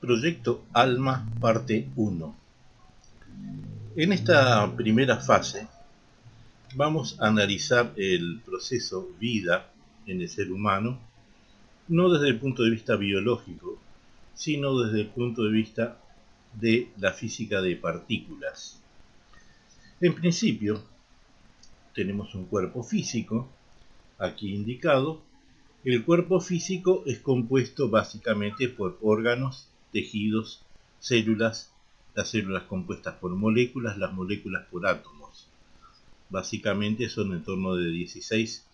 Proyecto ALMA, parte 1. En esta primera fase vamos a analizar el proceso vida en el ser humano, no desde el punto de vista biológico, sino desde el punto de vista de la física de partículas. En principio, tenemos un cuerpo físico, aquí indicado. El cuerpo físico es compuesto básicamente por órganos, tejidos, células, las células compuestas por moléculas, las moléculas por átomos. Básicamente son en torno de 16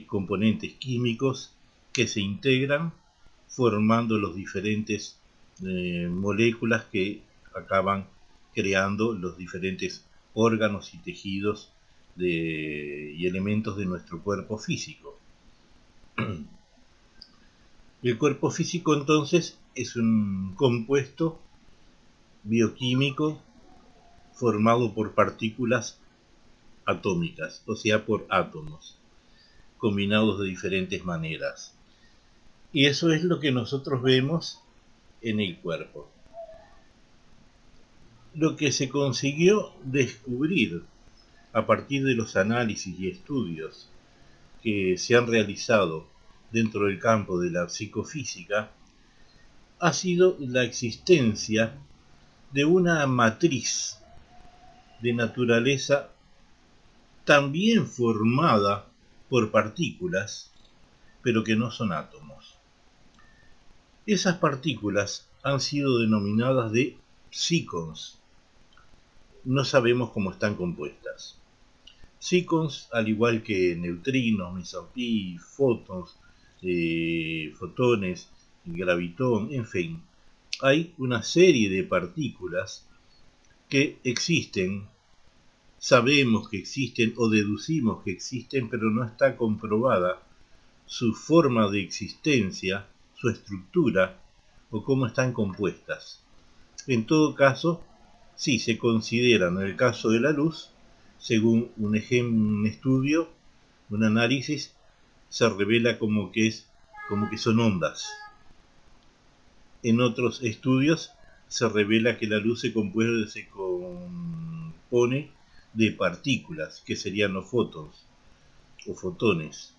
componentes químicos que se integran formando los diferentes moléculas que acaban creando los diferentes órganos y tejidos y elementos de nuestro cuerpo físico. El cuerpo físico entonces es un compuesto bioquímico formado por partículas atómicas, o sea, por átomos, combinados de diferentes maneras. Y eso es lo que nosotros vemos en el cuerpo. Lo que se consiguió descubrir a partir de los análisis y estudios que se han realizado dentro del campo de la psicofísica ha sido la existencia de una matriz de naturaleza también formada por partículas, pero que no son átomos. Esas partículas han sido denominadas de psicons. No sabemos cómo están compuestas. Psicons, al igual que neutrinos, mesonpi, fótons, fotones, gravitón, en fin, hay una serie de partículas que existen, sabemos que existen o deducimos que existen, pero no está comprobada su forma de existencia, su estructura o cómo están compuestas. En todo caso, sí se consideran, en el caso de la luz, según un estudio, un análisis, se revela como que son ondas. En otros estudios se revela que la luz se compone de partículas, que serían los fótons o fotones.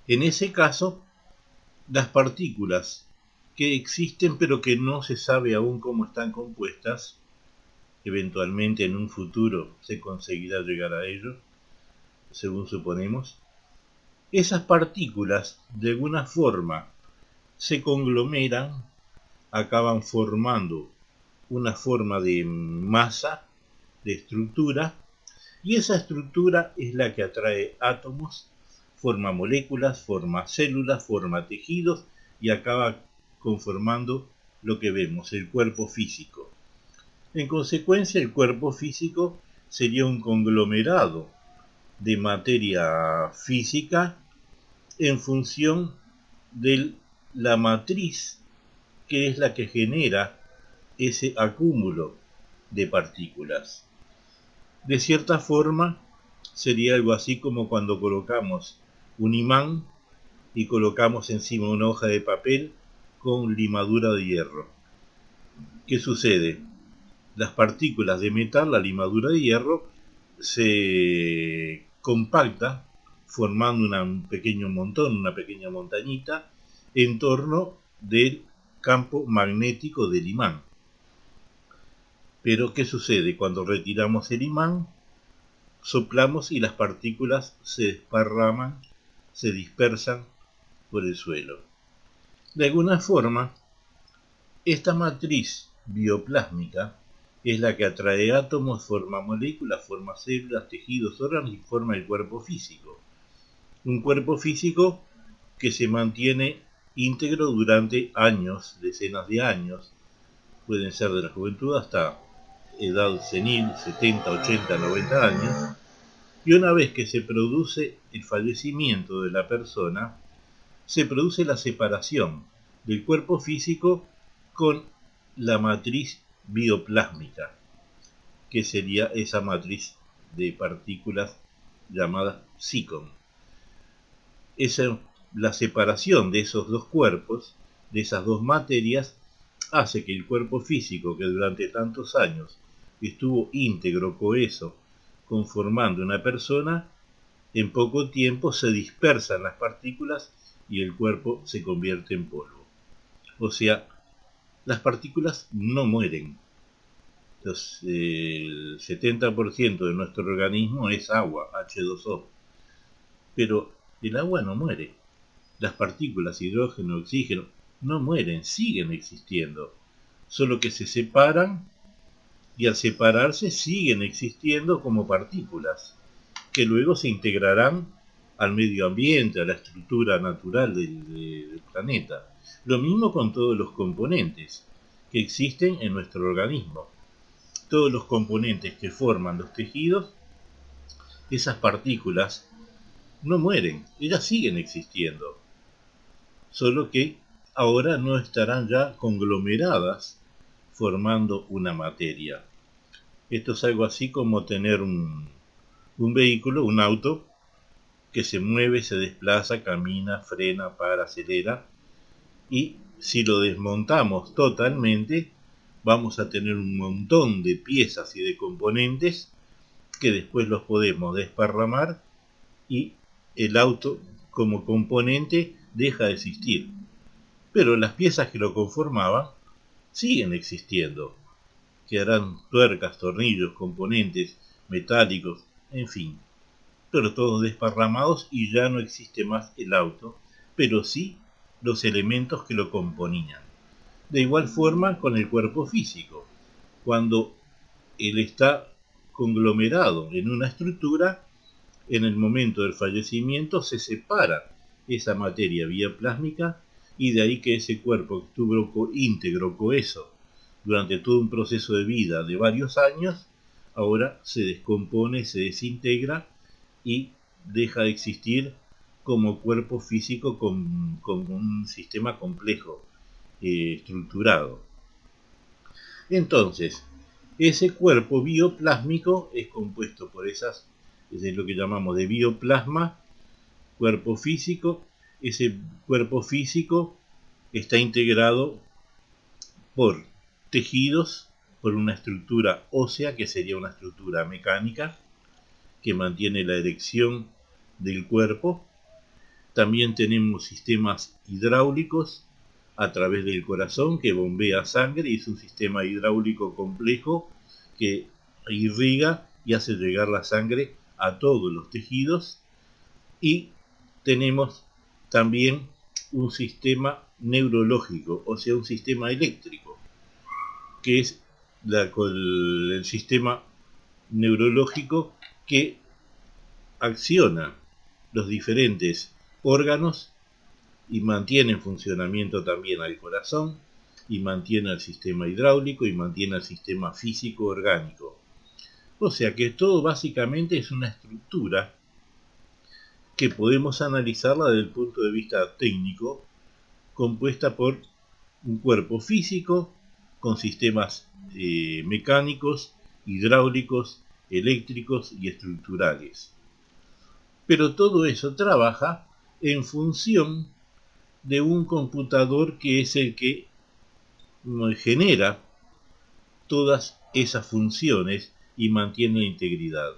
En ese caso, las partículas que existen pero que no se sabe aún cómo están compuestas, eventualmente en un futuro se conseguirá llegar a ello, según suponemos, esas partículas de alguna forma se conglomeran, acaban formando una forma de masa, de estructura, y esa estructura es la que atrae átomos, forma moléculas, forma células, forma tejidos y acaba conformando lo que vemos, el cuerpo físico. En consecuencia, el cuerpo físico sería un conglomerado de materia física en función de la matriz que es la que genera ese acúmulo de partículas. De cierta forma, sería algo así como cuando colocamos un imán y colocamos encima una hoja de papel con limadura de hierro. ¿Qué sucede? Las partículas de metal, la limadura de hierro, se compacta formando un pequeño montón, una pequeña montañita en torno del campo magnético del imán. Pero ¿qué sucede? Cuando retiramos el imán, soplamos y las partículas se desparraman, se dispersan por el suelo. De alguna forma, esta matriz bioplásmica es la que atrae átomos, forma moléculas, forma células, tejidos, órganos y forma el cuerpo físico. Un cuerpo físico que se mantiene íntegro durante años, decenas de años, pueden ser de la juventud hasta edad senil, 70, 80, 90 años, y una vez que se produce el fallecimiento de la persona, se produce la separación del cuerpo físico con la matriz bioplásmica, que sería esa matriz de partículas llamadas psicon. La separación de esos dos cuerpos, de esas dos materias, hace que el cuerpo físico, que durante tantos años estuvo íntegro, coheso, conformando una persona, en poco tiempo se dispersan las partículas y el cuerpo se convierte en polvo. O sea, las partículas no mueren. El 70% de nuestro organismo es agua, H2O. Pero el agua no muere. Las partículas, hidrógeno, oxígeno, no mueren, siguen existiendo. Solo que se separan y al separarse siguen existiendo como partículas, que luego se integrarán al medio ambiente, a la estructura natural del planeta. Lo mismo con todos los componentes que existen en nuestro organismo. Todos los componentes que forman los tejidos, esas partículas no mueren, ellas siguen existiendo, solo que ahora no estarán ya conglomeradas formando una materia. Esto es algo así como tener un vehículo, un auto, que se mueve, se desplaza, camina, frena, para, acelera, y si lo desmontamos totalmente, vamos a tener un montón de piezas y de componentes que después los podemos desparramar y el auto como componente deja de existir. Pero las piezas que lo conformaban siguen existiendo. Quedarán tuercas, tornillos, componentes metálicos, en fin, pero todos desparramados y ya no existe más el auto, pero sí los elementos que lo componían. De igual forma con el cuerpo físico. Cuando él está conglomerado en una estructura, en el momento del fallecimiento se separa esa materia bioplásmica y de ahí que ese cuerpo estuvo íntegro, coheso, durante todo un proceso de vida de varios años, ahora se descompone, se desintegra y deja de existir como cuerpo físico con un sistema complejo, estructurado. Entonces, ese cuerpo bioplásmico es compuesto por esas, es lo que llamamos de bioplasma, cuerpo físico. Ese cuerpo físico está integrado por tejidos, por una estructura ósea, que sería una estructura mecánica, que mantiene la erección del cuerpo. También tenemos sistemas hidráulicos a través del corazón que bombea sangre y es un sistema hidráulico complejo que irriga y hace llegar la sangre a todos los tejidos. Y tenemos también un sistema neurológico, o sea, un sistema eléctrico, que es el sistema neurológico que acciona los diferentes órganos y mantiene en funcionamiento también al corazón, y mantiene al sistema hidráulico y mantiene al sistema físico orgánico. O sea que todo básicamente es una estructura que podemos analizarla desde el punto de vista técnico, compuesta por un cuerpo físico con sistemas mecánicos, hidráulicos, eléctricos y estructurales. Pero todo eso trabaja en función de un computador que es el que genera todas esas funciones y mantiene la integridad.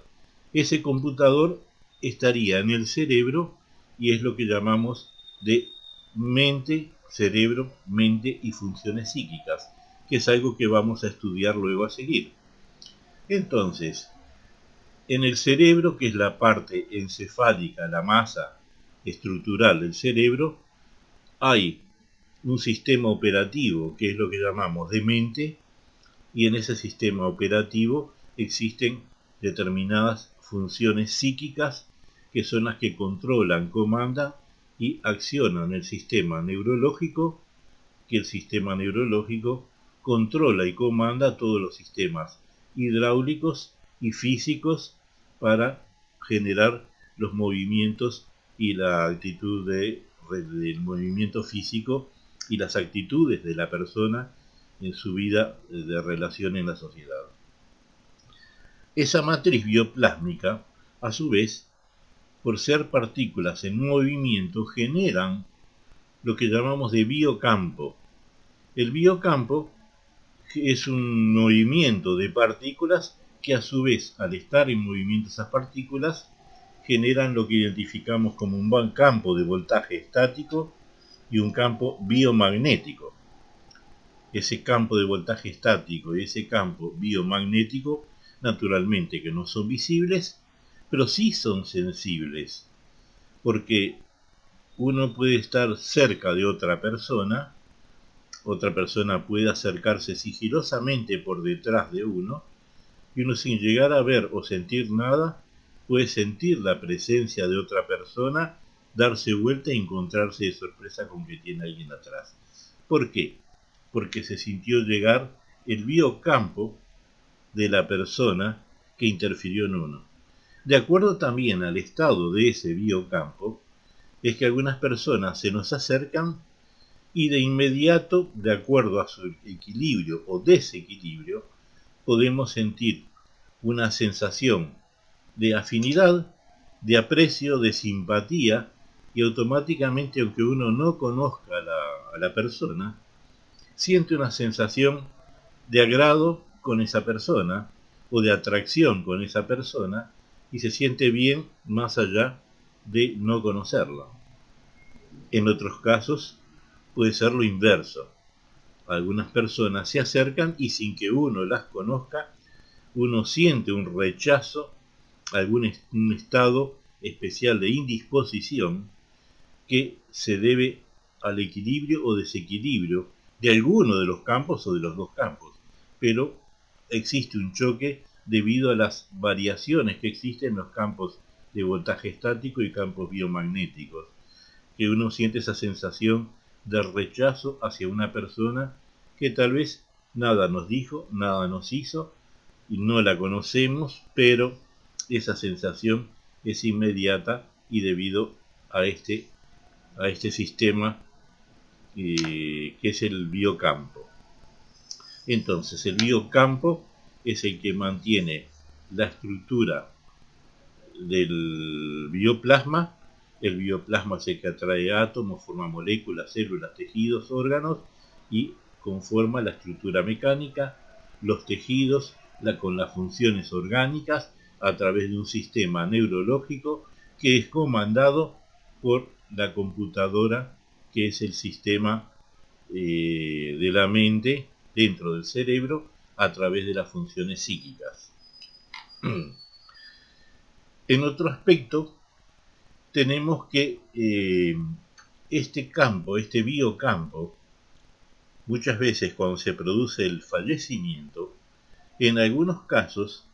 Ese computador estaría en el cerebro y es lo que llamamos de mente, cerebro, mente y funciones psíquicas, que es algo que vamos a estudiar luego a seguir. Entonces, en el cerebro, que es la parte encefálica, la masa estructural del cerebro, hay un sistema operativo que es lo que llamamos de mente, y en ese sistema operativo existen determinadas funciones psíquicas que son las que controlan, comandan y accionan el sistema neurológico, que el sistema neurológico controla y comanda todos los sistemas hidráulicos y físicos para generar los movimientos y la actitud del movimiento físico y las actitudes de la persona en su vida de relación en la sociedad. Esa matriz bioplásmica, a su vez, por ser partículas en movimiento, generan lo que llamamos de biocampo. El biocampo es un movimiento de partículas que a su vez, al estar en movimiento esas partículas, generan lo que identificamos como un campo de voltaje estático y un campo biomagnético. Ese campo de voltaje estático y ese campo biomagnético, naturalmente que no son visibles, pero sí son sensibles, porque uno puede estar cerca de otra persona puede acercarse sigilosamente por detrás de uno, y uno sin llegar a ver o sentir nada, puede sentir la presencia de otra persona, darse vuelta y encontrarse de sorpresa con que tiene alguien atrás. ¿Por qué? Porque se sintió llegar el biocampo de la persona que interfirió en uno. De acuerdo también al estado de ese biocampo, es que algunas personas se nos acercan y de inmediato, de acuerdo a su equilibrio o desequilibrio, podemos sentir una sensación de afinidad, de aprecio, de simpatía, y automáticamente, aunque uno no conozca a la persona, siente una sensación de agrado con esa persona o de atracción con esa persona y se siente bien más allá de no conocerla. En otros casos puede ser lo inverso. Algunas personas se acercan y sin que uno las conozca, uno siente un rechazo, un estado especial de indisposición que se debe al equilibrio o desequilibrio de alguno de los campos o de los dos campos, pero existe un choque debido a las variaciones que existen en los campos de voltaje estático y campos biomagnéticos, que uno siente esa sensación de rechazo hacia una persona que tal vez nada nos dijo, nada nos hizo y no la conocemos, pero esa sensación es inmediata y debido a este sistema que es el biocampo. Entonces, el biocampo es el que mantiene la estructura del bioplasma. El bioplasma es el que atrae átomos, forma moléculas, células, tejidos, órganos y conforma la estructura mecánica, los tejidos con las funciones orgánicas a través de un sistema neurológico que es comandado por la computadora, que es el sistema de la mente dentro del cerebro a través de las funciones psíquicas. En otro aspecto, tenemos que este campo, este biocampo, muchas veces cuando se produce el fallecimiento, en algunos casos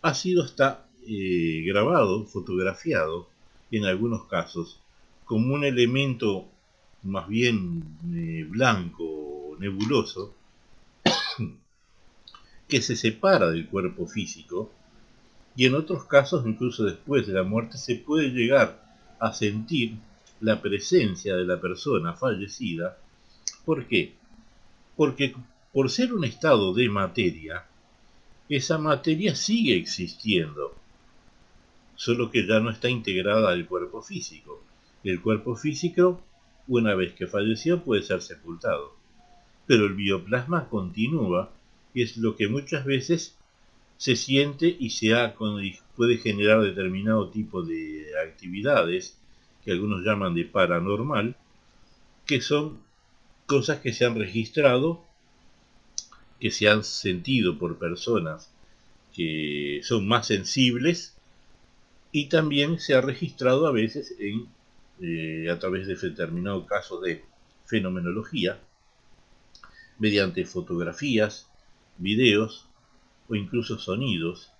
ha sido hasta grabado, fotografiado, en algunos casos, como un elemento más bien blanco, nebuloso, que se separa del cuerpo físico, y en otros casos, incluso después de la muerte, se puede llegar a sentir la presencia de la persona fallecida. ¿Por qué? Porque por ser un estado de materia, esa materia sigue existiendo, solo que ya no está integrada al cuerpo físico. El cuerpo físico, una vez que falleció, puede ser sepultado, pero el bioplasma continúa, y es lo que muchas veces se siente y puede generar determinado tipo de actividades que algunos llaman de paranormal, que son cosas que se han registrado, que se han sentido por personas que son más sensibles, y también se ha registrado a veces a través de determinados casos de fenomenología, mediante fotografías, videos o incluso sonidos,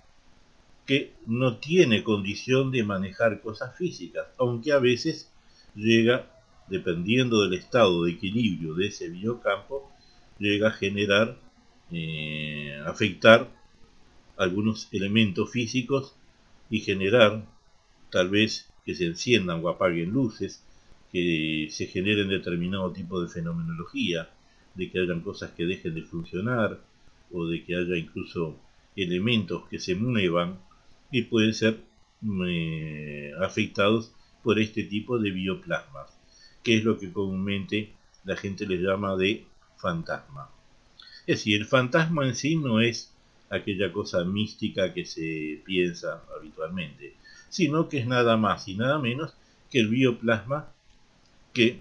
que no tiene condición de manejar cosas físicas, aunque a veces llega, dependiendo del estado de equilibrio de ese biocampo, llega a generar, afectar algunos elementos físicos y generar tal vez que se enciendan o apaguen luces, que se generen determinado tipo de fenomenología, de que hayan cosas que dejen de funcionar o de que haya incluso elementos que se muevan y pueden ser afectados por este tipo de bioplasmas, que es lo que comúnmente la gente les llama de fantasma. Es decir, el fantasma en sí no es aquella cosa mística que se piensa habitualmente, sino que es nada más y nada menos que el bioplasma, que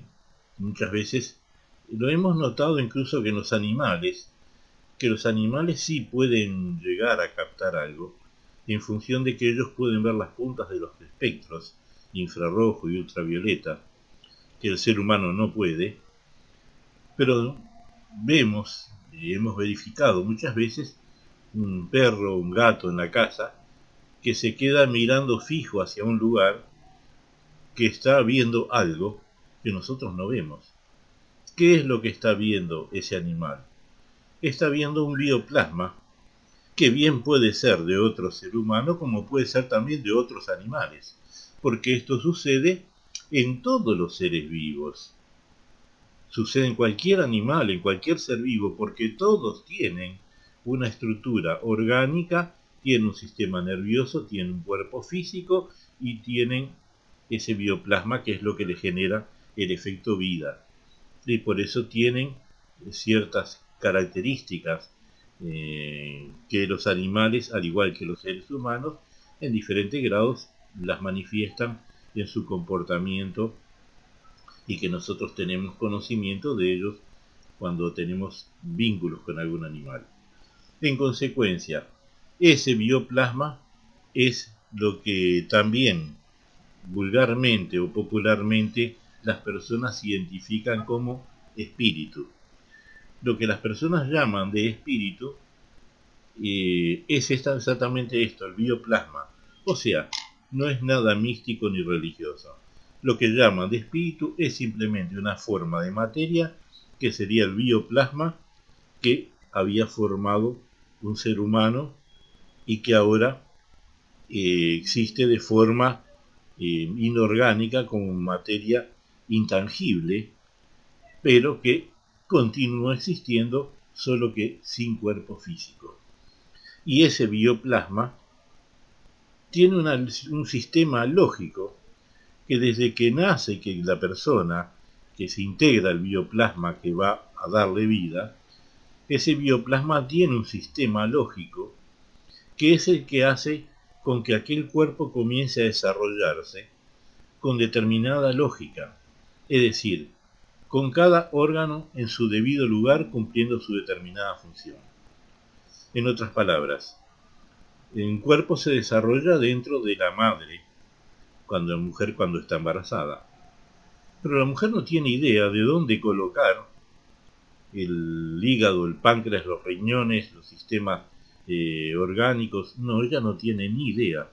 muchas veces lo hemos notado incluso que los animales sí pueden llegar a captar algo, en función de que ellos pueden ver las puntas de los espectros infrarrojo y ultravioleta, que el ser humano no puede, pero vemos y hemos verificado muchas veces un perro o un gato en la casa que se queda mirando fijo hacia un lugar, que está viendo algo que nosotros no vemos. ¿Qué es lo que está viendo ese animal? Está viendo un bioplasma que bien puede ser de otro ser humano como puede ser también de otros animales, porque esto sucede en todos los seres vivos. Sucede en cualquier animal, en cualquier ser vivo, porque todos tienen una estructura orgánica, tienen un sistema nervioso, tienen un cuerpo físico y tienen ese bioplasma que es lo que le genera el efecto vida. Y por eso tienen ciertas características que los animales, al igual que los seres humanos, en diferentes grados las manifiestan en su comportamiento, y que nosotros tenemos conocimiento de ellos cuando tenemos vínculos con algún animal. En consecuencia, ese bioplasma es lo que también vulgarmente o popularmente las personas identifican como espíritu. Lo que las personas llaman de espíritu es exactamente esto, el bioplasma. O sea, no es nada místico ni religioso. Lo que llaman de espíritu es simplemente una forma de materia que sería el bioplasma que había formado un ser humano y que ahora existe de forma inorgánica como materia intangible, pero que continúa existiendo, solo que sin cuerpo físico. Y ese bioplasma tiene un sistema lógico que desde que nace, que la persona que se integra al bioplasma que va a darle vida, ese bioplasma tiene un sistema lógico que es el que hace con que aquel cuerpo comience a desarrollarse con determinada lógica, es decir, con cada órgano en su debido lugar cumpliendo su determinada función. En otras palabras, el cuerpo se desarrolla dentro de la madre, cuando la mujer está embarazada. Pero la mujer no tiene idea de dónde colocar el hígado, el páncreas, los riñones, los sistemas orgánicos. No, ella no tiene ni idea.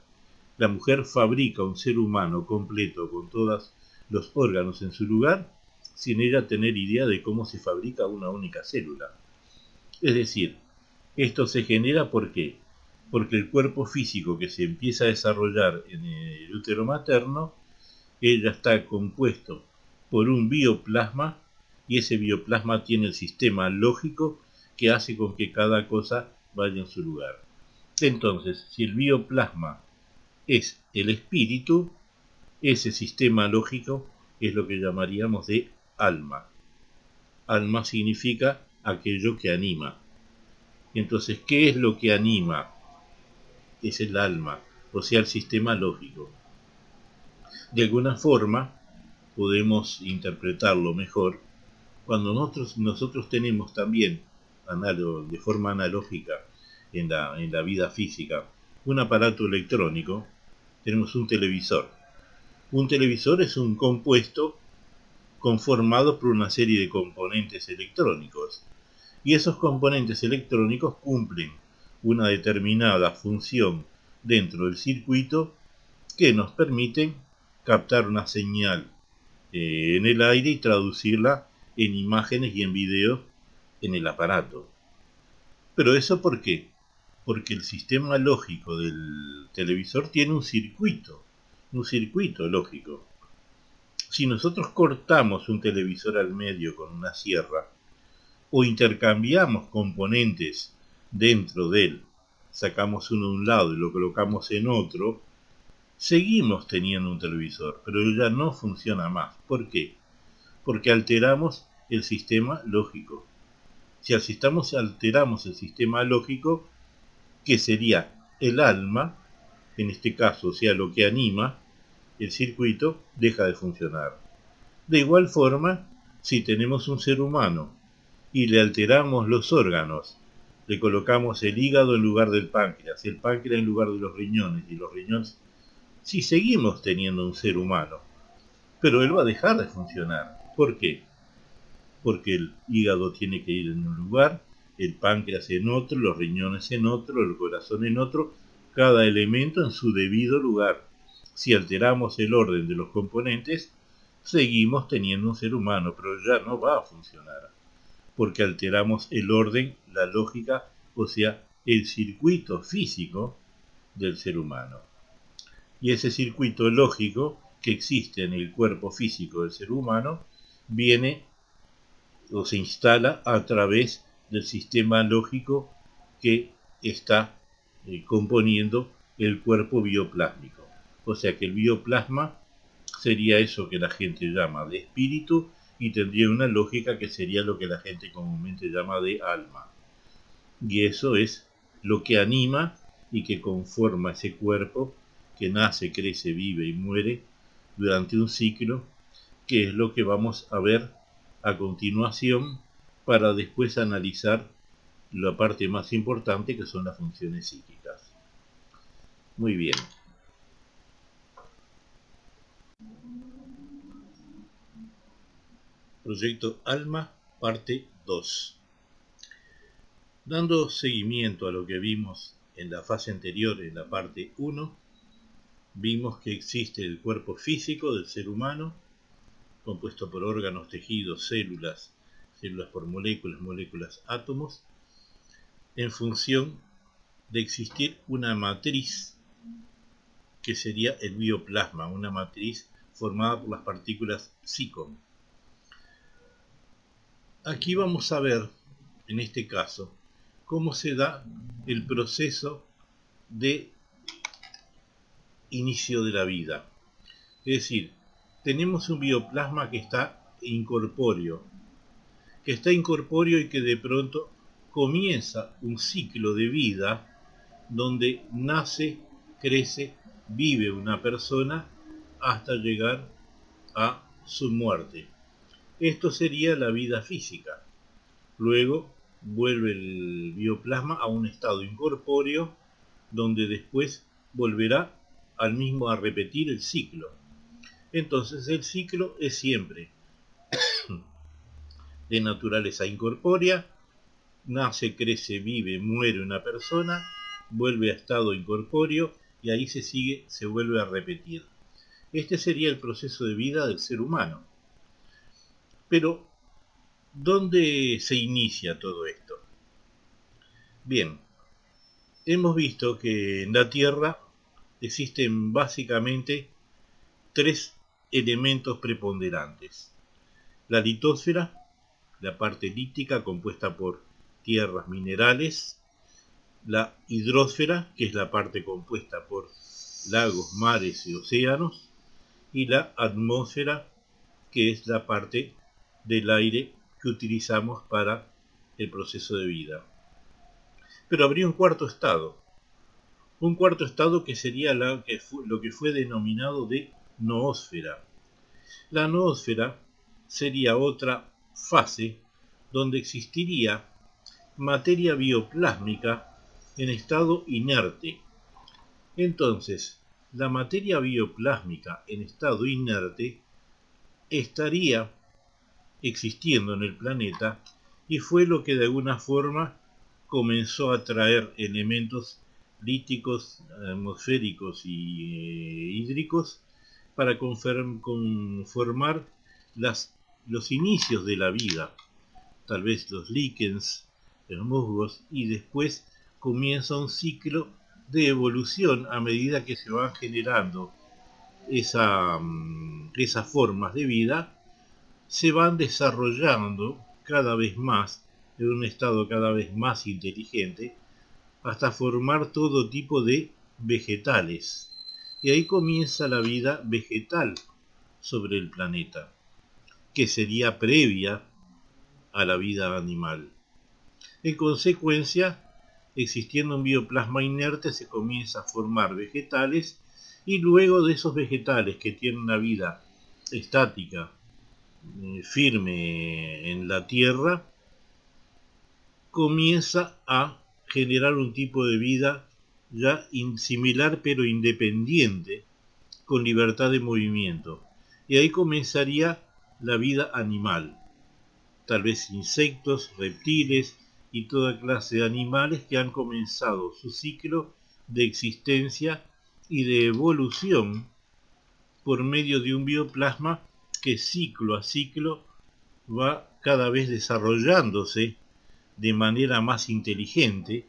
La mujer fabrica un ser humano completo con todos los órganos en su lugar, sin ella tener idea de cómo se fabrica una única célula. Es decir, esto se genera ¿por qué? Porque el cuerpo físico que se empieza a desarrollar en el útero materno, ella está compuesto por un bioplasma, y ese bioplasma tiene el sistema lógico que hace con que cada cosa vaya en su lugar. Entonces, si el bioplasma es el espíritu, ese sistema lógico es lo que llamaríamos de alma. Alma significa aquello que anima. Entonces, ¿qué es lo que anima? Es el alma, o sea, el sistema lógico. De alguna forma, podemos interpretarlo mejor cuando nosotros tenemos también, de forma analógica en la vida física, un aparato electrónico. Tenemos un televisor. Un televisor es un compuesto conformado por una serie de componentes electrónicos, y esos componentes electrónicos cumplen una determinada función dentro del circuito que nos permiten captar una señal en el aire y traducirla en imágenes y en videos en el aparato. ¿Pero eso por qué? Porque el sistema lógico del televisor tiene un circuito lógico. Si nosotros cortamos un televisor al medio con una sierra, o intercambiamos componentes dentro de él, sacamos uno de un lado y lo colocamos en otro, seguimos teniendo un televisor, pero ya no funciona más. ¿Por qué? Porque alteramos el sistema lógico. Si alteramos el sistema lógico, que sería el alma, en este caso, o sea, lo que anima el circuito, deja de funcionar. De igual forma, si tenemos un ser humano y le alteramos los órganos, le colocamos el hígado en lugar del páncreas, el páncreas en lugar de los riñones, y los riñones, si seguimos teniendo un ser humano, pero él va a dejar de funcionar. ¿Por qué? Porque el hígado tiene que ir en un lugar, el páncreas en otro, los riñones en otro, el corazón en otro, cada elemento en su debido lugar. Si alteramos el orden de los componentes, seguimos teniendo un ser humano, pero ya no va a funcionar, porque alteramos el orden, la lógica, o sea, el circuito físico del ser humano. Y ese circuito lógico que existe en el cuerpo físico del ser humano viene o se instala a través del sistema lógico que está componiendo el cuerpo bioplásmico. O sea que el bioplasma sería eso que la gente llama de espíritu y tendría una lógica que sería lo que la gente comúnmente llama de alma. Y eso es lo que anima y que conforma ese cuerpo que nace, crece, vive y muere durante un ciclo, que es lo que vamos a ver a continuación para después analizar la parte más importante, que son las funciones psíquicas. Muy bien. Proyecto Alma, parte 2. Dando seguimiento a lo que vimos en la fase anterior, en la parte 1, vimos que existe el cuerpo físico del ser humano, compuesto por órganos, tejidos, células, células por moléculas, moléculas, átomos, en función de existir una matriz que sería el bioplasma, una matriz formada por las partículas psico. Aquí vamos a ver, en este caso, cómo se da el proceso de inicio de la vida. Es decir, tenemos un bioplasma que está incorpóreo, y que de pronto comienza un ciclo de vida donde nace, crece, vive una persona hasta llegar a su muerte. Esto sería la vida física. Luego vuelve el bioplasma a un estado incorpóreo donde después volverá al mismo a repetir el ciclo. Entonces el ciclo es siempre de naturaleza incorpórea, nace, crece, vive, muere una persona, vuelve a estado incorpóreo y ahí se vuelve a repetir. Este sería el proceso de vida del ser humano. Pero, ¿dónde se inicia todo esto? Bien, hemos visto que en la Tierra existen básicamente 3 elementos preponderantes. La litosfera, la parte lítica compuesta por tierras, minerales, la hidrósfera, que es la parte compuesta por lagos, mares y océanos, y la atmósfera, que es la parte del aire que utilizamos para el proceso de vida. Pero habría un cuarto estado que sería lo que fue denominado de noósfera. La noósfera sería otra fase donde existiría materia bioplásmica en estado inerte. Entonces, la materia bioplásmica en estado inerte estaría existiendo en el planeta y fue lo que de alguna forma comenzó a traer elementos líticos, atmosféricos y hídricos para conformar los inicios de la vida, tal vez los líquens, los musgos, y después comienza un ciclo de evolución a medida que se van generando esas formas de vida, se van desarrollando cada vez más en un estado cada vez más inteligente hasta formar todo tipo de vegetales. Y ahí comienza la vida vegetal sobre el planeta, que sería previa a la vida animal. En consecuencia, existiendo un bioplasma inerte, se comienza a formar vegetales, y luego de esos vegetales que tienen una vida estática, firme en la tierra, comienza a generar un tipo de vida ya similar pero independiente, con libertad de movimiento. Y ahí comenzaría la vida animal, tal vez insectos, reptiles y toda clase de animales que han comenzado su ciclo de existencia y de evolución por medio de un bioplasma que ciclo a ciclo va cada vez desarrollándose de manera más inteligente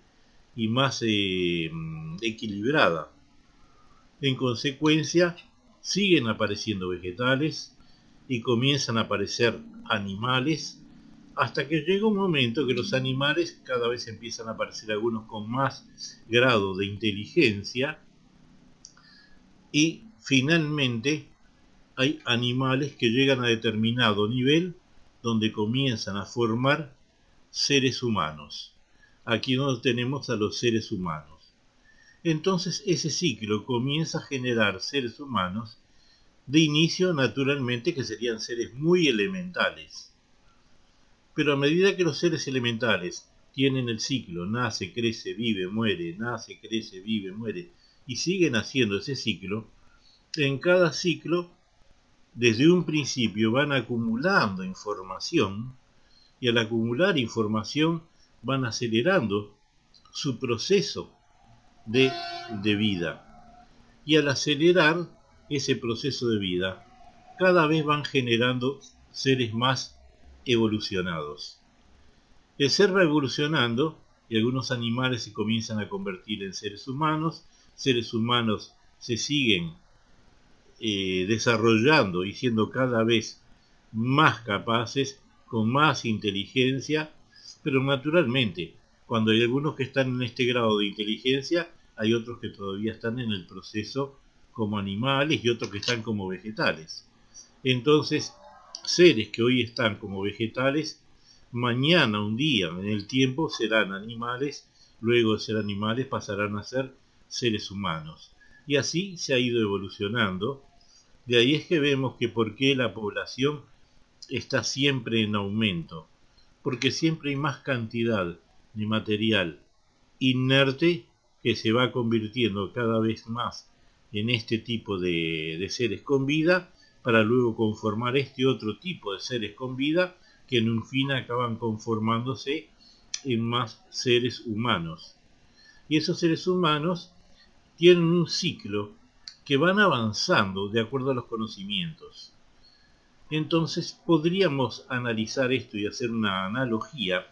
y más equilibrada. En consecuencia, siguen apareciendo vegetales y comienzan a aparecer animales, hasta que llega un momento que los animales cada vez empiezan a aparecer algunos con más grado de inteligencia, y finalmente hay animales que llegan a determinado nivel donde comienzan a formar seres humanos. Aquí donde tenemos a los seres humanos. Entonces ese ciclo comienza a generar seres humanos, de inicio naturalmente que serían seres muy elementales. Pero a medida que los seres elementales tienen el ciclo, nace, crece, vive, muere, nace, crece, vive, muere, y siguen haciendo ese ciclo, en cada ciclo, desde un principio van acumulando información, y al acumular información van acelerando su proceso de vida. Y al acelerar ese proceso de vida, cada vez van generando seres más evolucionados. El ser va evolucionando y algunos animales se comienzan a convertir en seres humanos se siguen desarrollando y siendo cada vez más capaces, con más inteligencia, pero naturalmente, cuando hay algunos que están en este grado de inteligencia, hay otros que todavía están en el proceso como animales y otros que están como vegetales. Entonces, seres que hoy están como vegetales, mañana, un día, en el tiempo, serán animales, luego de ser animales pasarán a ser seres humanos. Y así se ha ido evolucionando. De ahí es que vemos que por qué la población está siempre en aumento, porque siempre hay más cantidad de material inerte que se va convirtiendo cada vez más en este tipo de seres con vida, para luego conformar este otro tipo de seres con vida que en un fin acaban conformándose en más seres humanos. Y esos seres humanos tienen un ciclo que van avanzando de acuerdo a los conocimientos. Entonces podríamos analizar esto y hacer una analogía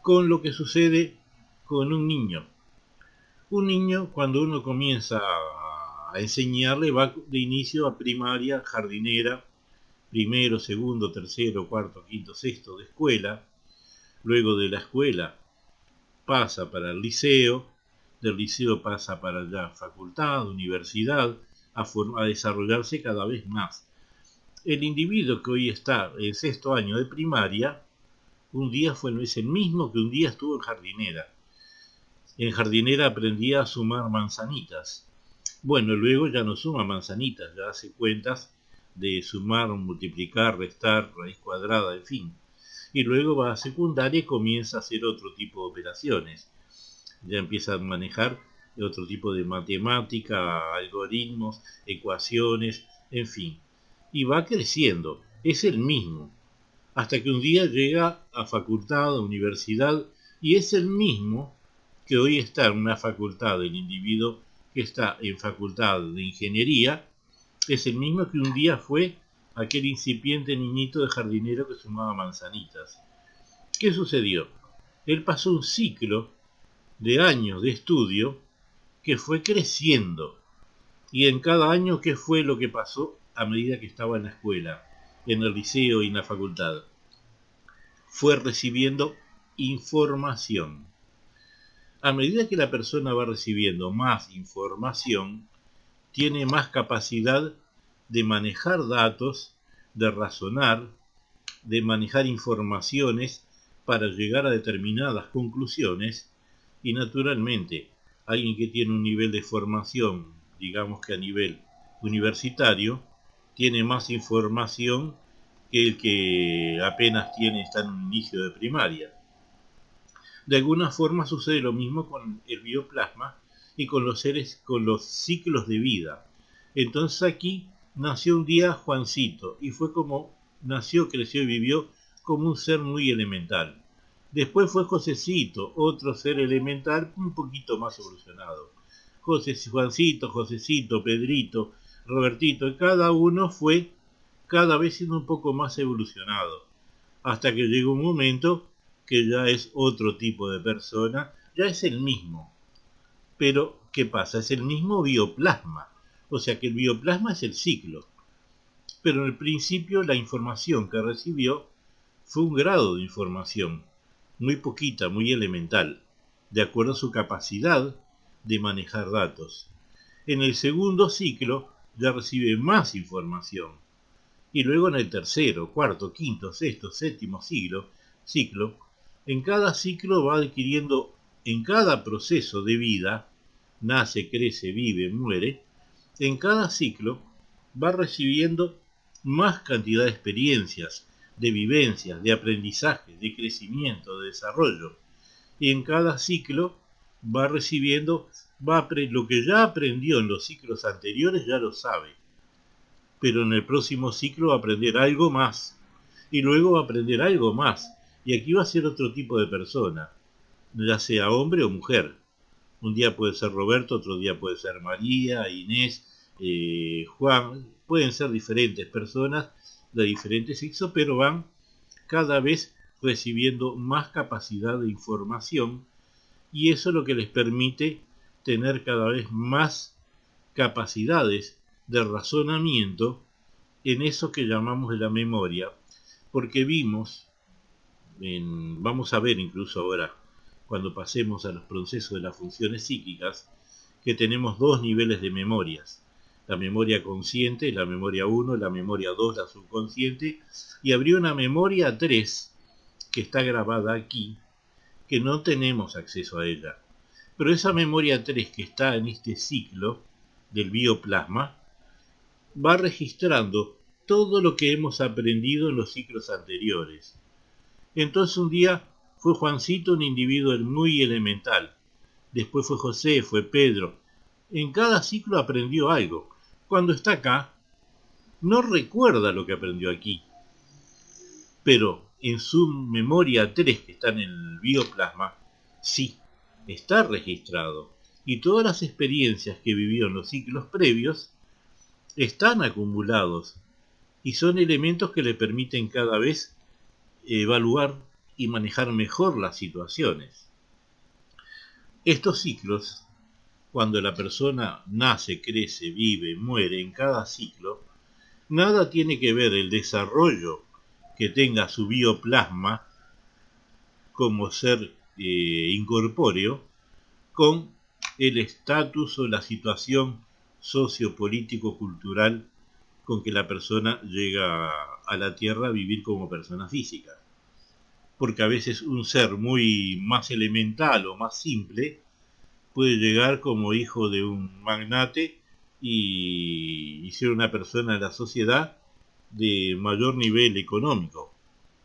con lo que sucede con un niño. Un niño, cuando uno comienza a enseñarle, va de inicio a primaria, jardinera, primero, segundo, tercero, cuarto, quinto, sexto de escuela. Luego de la escuela pasa para el liceo, del liceo pasa para la facultad, universidad, a desarrollarse cada vez más. El individuo que hoy está en sexto año de primaria, un día es el mismo que un día estuvo en jardinera. En jardinera aprendía a sumar manzanitas. Bueno, luego ya no suma manzanitas, ya hace cuentas de sumar, multiplicar, restar, raíz cuadrada, en fin. Y luego va a secundaria y comienza a hacer otro tipo de operaciones. Ya empieza a manejar otro tipo de matemática, algoritmos, ecuaciones, en fin. Y va creciendo, es el mismo, hasta que un día llega a facultad, a universidad, y es el mismo que hoy está en una facultad. El individuo que está en facultad de ingeniería es el mismo que un día fue aquel incipiente niñito de jardinero que sumaba manzanitas. ¿Qué sucedió? Él pasó un ciclo de años de estudio que fue creciendo. Y en cada año, ¿qué fue lo que pasó a medida que estaba en la escuela, en el liceo y en la facultad? Fue recibiendo información. A medida que la persona va recibiendo más información, tiene más capacidad de manejar datos, de razonar, de manejar informaciones para llegar a determinadas conclusiones y naturalmente alguien que tiene un nivel de formación, digamos que a nivel universitario, tiene más información que el que apenas está en un inicio de primaria. De alguna forma sucede lo mismo con el bioplasma y con los seres, con los ciclos de vida. Entonces aquí nació un día Juancito y fue como nació, creció y vivió como un ser muy elemental. Después fue Josecito, otro ser elemental un poquito más evolucionado. Juancito, Josecito, Pedrito, Robertito, y cada uno fue cada vez siendo un poco más evolucionado, hasta que llegó un momento que ya es otro tipo de persona, ya es el mismo. Pero, ¿qué pasa? Es el mismo bioplasma. O sea que el bioplasma es el ciclo. Pero en el principio la información que recibió fue un grado de información, muy poquita, muy elemental, de acuerdo a su capacidad de manejar datos. En el segundo ciclo ya recibe más información. Y luego en el tercero, cuarto, quinto, sexto, séptimo ciclo, en cada ciclo va adquiriendo, en cada proceso de vida, nace, crece, vive, muere, en cada ciclo va recibiendo más cantidad de experiencias, de vivencias, de aprendizaje, de crecimiento, de desarrollo. Y en cada ciclo va recibiendo, lo que ya aprendió en los ciclos anteriores ya lo sabe, pero en el próximo ciclo va a aprender algo más, y luego va a aprender algo más, y aquí va a ser otro tipo de persona, ya sea hombre o mujer. Un día puede ser Roberto, otro día puede ser María, Inés, Juan, pueden ser diferentes personas de diferentes sexos, pero van cada vez recibiendo más capacidad de información, y eso es lo que les permite tener cada vez más capacidades de razonamiento en eso que llamamos la memoria, porque vamos a ver incluso ahora, cuando pasemos a los procesos de las funciones psíquicas, que tenemos dos niveles de memorias: la memoria consciente, la memoria 1, la memoria 2, la subconsciente, y habría una memoria 3 que está grabada aquí, que no tenemos acceso a ella. Pero esa memoria 3 que está en este ciclo del bioplasma va registrando todo lo que hemos aprendido en los ciclos anteriores. Entonces un día fue Juancito un individuo muy elemental, después fue José, fue Pedro. En cada ciclo aprendió algo. Cuando está acá, no recuerda lo que aprendió aquí, pero en su memoria 3 que está en el bioplasma, sí, está registrado. Y todas las experiencias que vivió en los ciclos previos están acumulados y son elementos que le permiten cada vez evaluar y manejar mejor las situaciones. Estos ciclos, cuando la persona nace, crece, vive, muere, en cada ciclo, nada tiene que ver el desarrollo que tenga su bioplasma como ser incorpóreo con el estatus o la situación sociopolítico-cultural con que la persona llega a la Tierra a vivir como persona física. Porque a veces un ser muy más elemental o más simple puede llegar como hijo de un magnate y ser una persona de la sociedad de mayor nivel económico.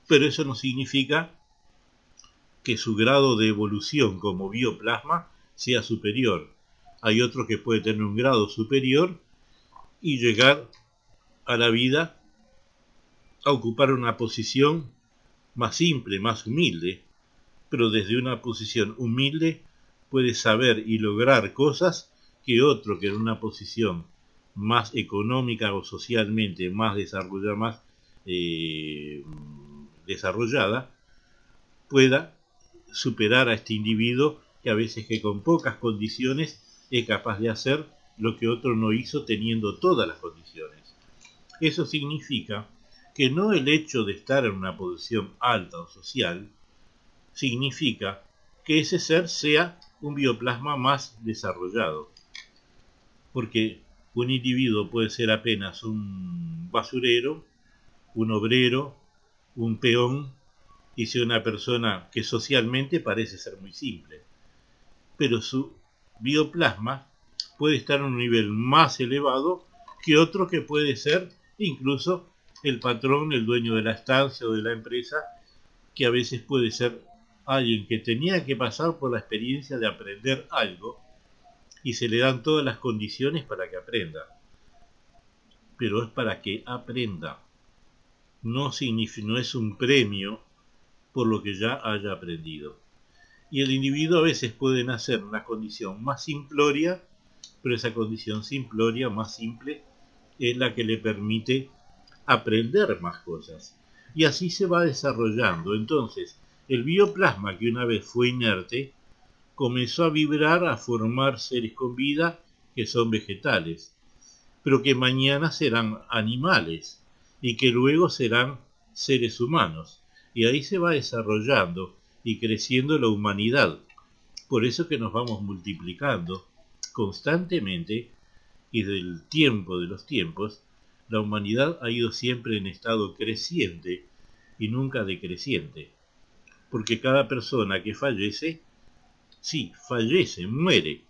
Pero eso no significa que su grado de evolución como bioplasma sea superior. Hay otro que puede tener un grado superior y llegar a la vida a ocupar una posición más simple, más humilde, pero desde una posición humilde puede saber y lograr cosas que otro que en una posición más económica o socialmente más desarrollada pueda superar a este individuo que a veces que con pocas condiciones es capaz de hacer lo que otro no hizo teniendo todas las condiciones. Eso significa que no el hecho de estar en una posición alta o social significa que ese ser sea un bioplasma más desarrollado, porque un individuo puede ser apenas un basurero, un obrero, un peón, y sea una persona que socialmente parece ser muy simple, pero su bioplasma puede estar en un nivel más elevado que otro que puede ser incluso el patrón, el dueño de la estancia o de la empresa, que a veces puede ser alguien que tenía que pasar por la experiencia de aprender algo y se le dan todas las condiciones para que aprenda, pero es para que aprenda, no es un premio por lo que ya haya aprendido. Y el individuo a veces puede nacer en una condición más simplórea, pero esa condición simplórea más simple es la que le permite aprender más cosas. Y así se va desarrollando. Entonces, el bioplasma, que una vez fue inerte, comenzó a vibrar, a formar seres con vida que son vegetales, pero que mañana serán animales y que luego serán seres humanos. Y ahí se va desarrollando y creciendo la humanidad. Por eso que nos vamos multiplicando constantemente, y del tiempo de los tiempos, la humanidad ha ido siempre en estado creciente y nunca decreciente. Porque cada persona que fallece, sí, fallece, muere,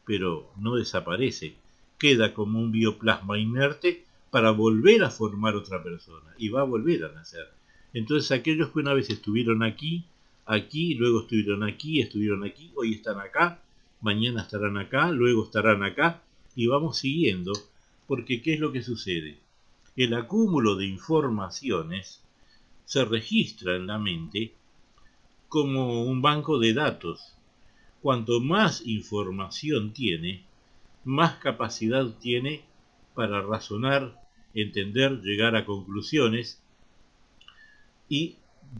pero no desaparece, queda como un bioplasma inerte para volver a formar otra persona y va a volver a nacer. Entonces aquellos que una vez estuvieron aquí, luego estuvieron aquí, hoy están acá, mañana estarán acá, luego estarán acá, y vamos siguiendo, porque ¿qué es lo que sucede? El acúmulo de informaciones se registra en la mente como un banco de datos. Cuanto más información tiene, más capacidad tiene para razonar, entender, llegar a conclusiones, y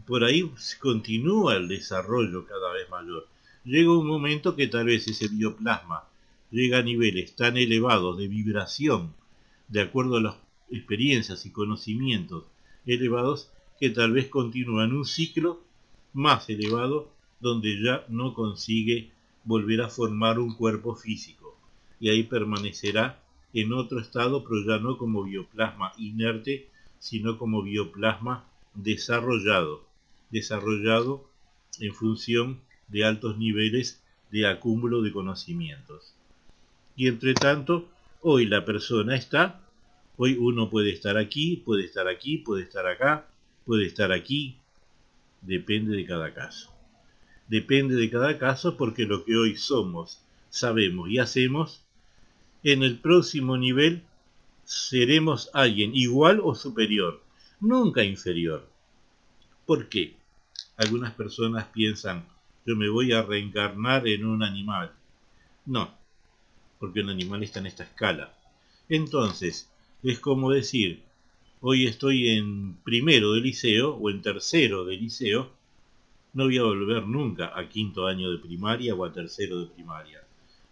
por ahí continúa el desarrollo cada vez mayor. Llega un momento que tal vez ese bioplasma llega a niveles tan elevados de vibración, de acuerdo a las experiencias y conocimientos elevados, que tal vez continúa en un ciclo más elevado donde ya no consigue volver a formar un cuerpo físico, y ahí permanecerá en otro estado, pero ya no como bioplasma inerte, sino como bioplasma desarrollado en función de altos niveles de acúmulo de conocimientos. Y entre tanto, hoy la persona está, hoy uno puede estar aquí, puede estar aquí, puede estar acá, puede estar aquí, depende de cada caso. Depende de cada caso, porque lo que hoy somos, sabemos y hacemos, en el próximo nivel seremos alguien igual o superior, nunca inferior. ¿Por qué? Algunas personas piensan, yo me voy a reencarnar en un animal. No, porque un animal está en esta escala. Entonces, es como decir, hoy estoy en primero de liceo o en tercero de liceo, no voy a volver nunca a quinto año de primaria o a tercero de primaria.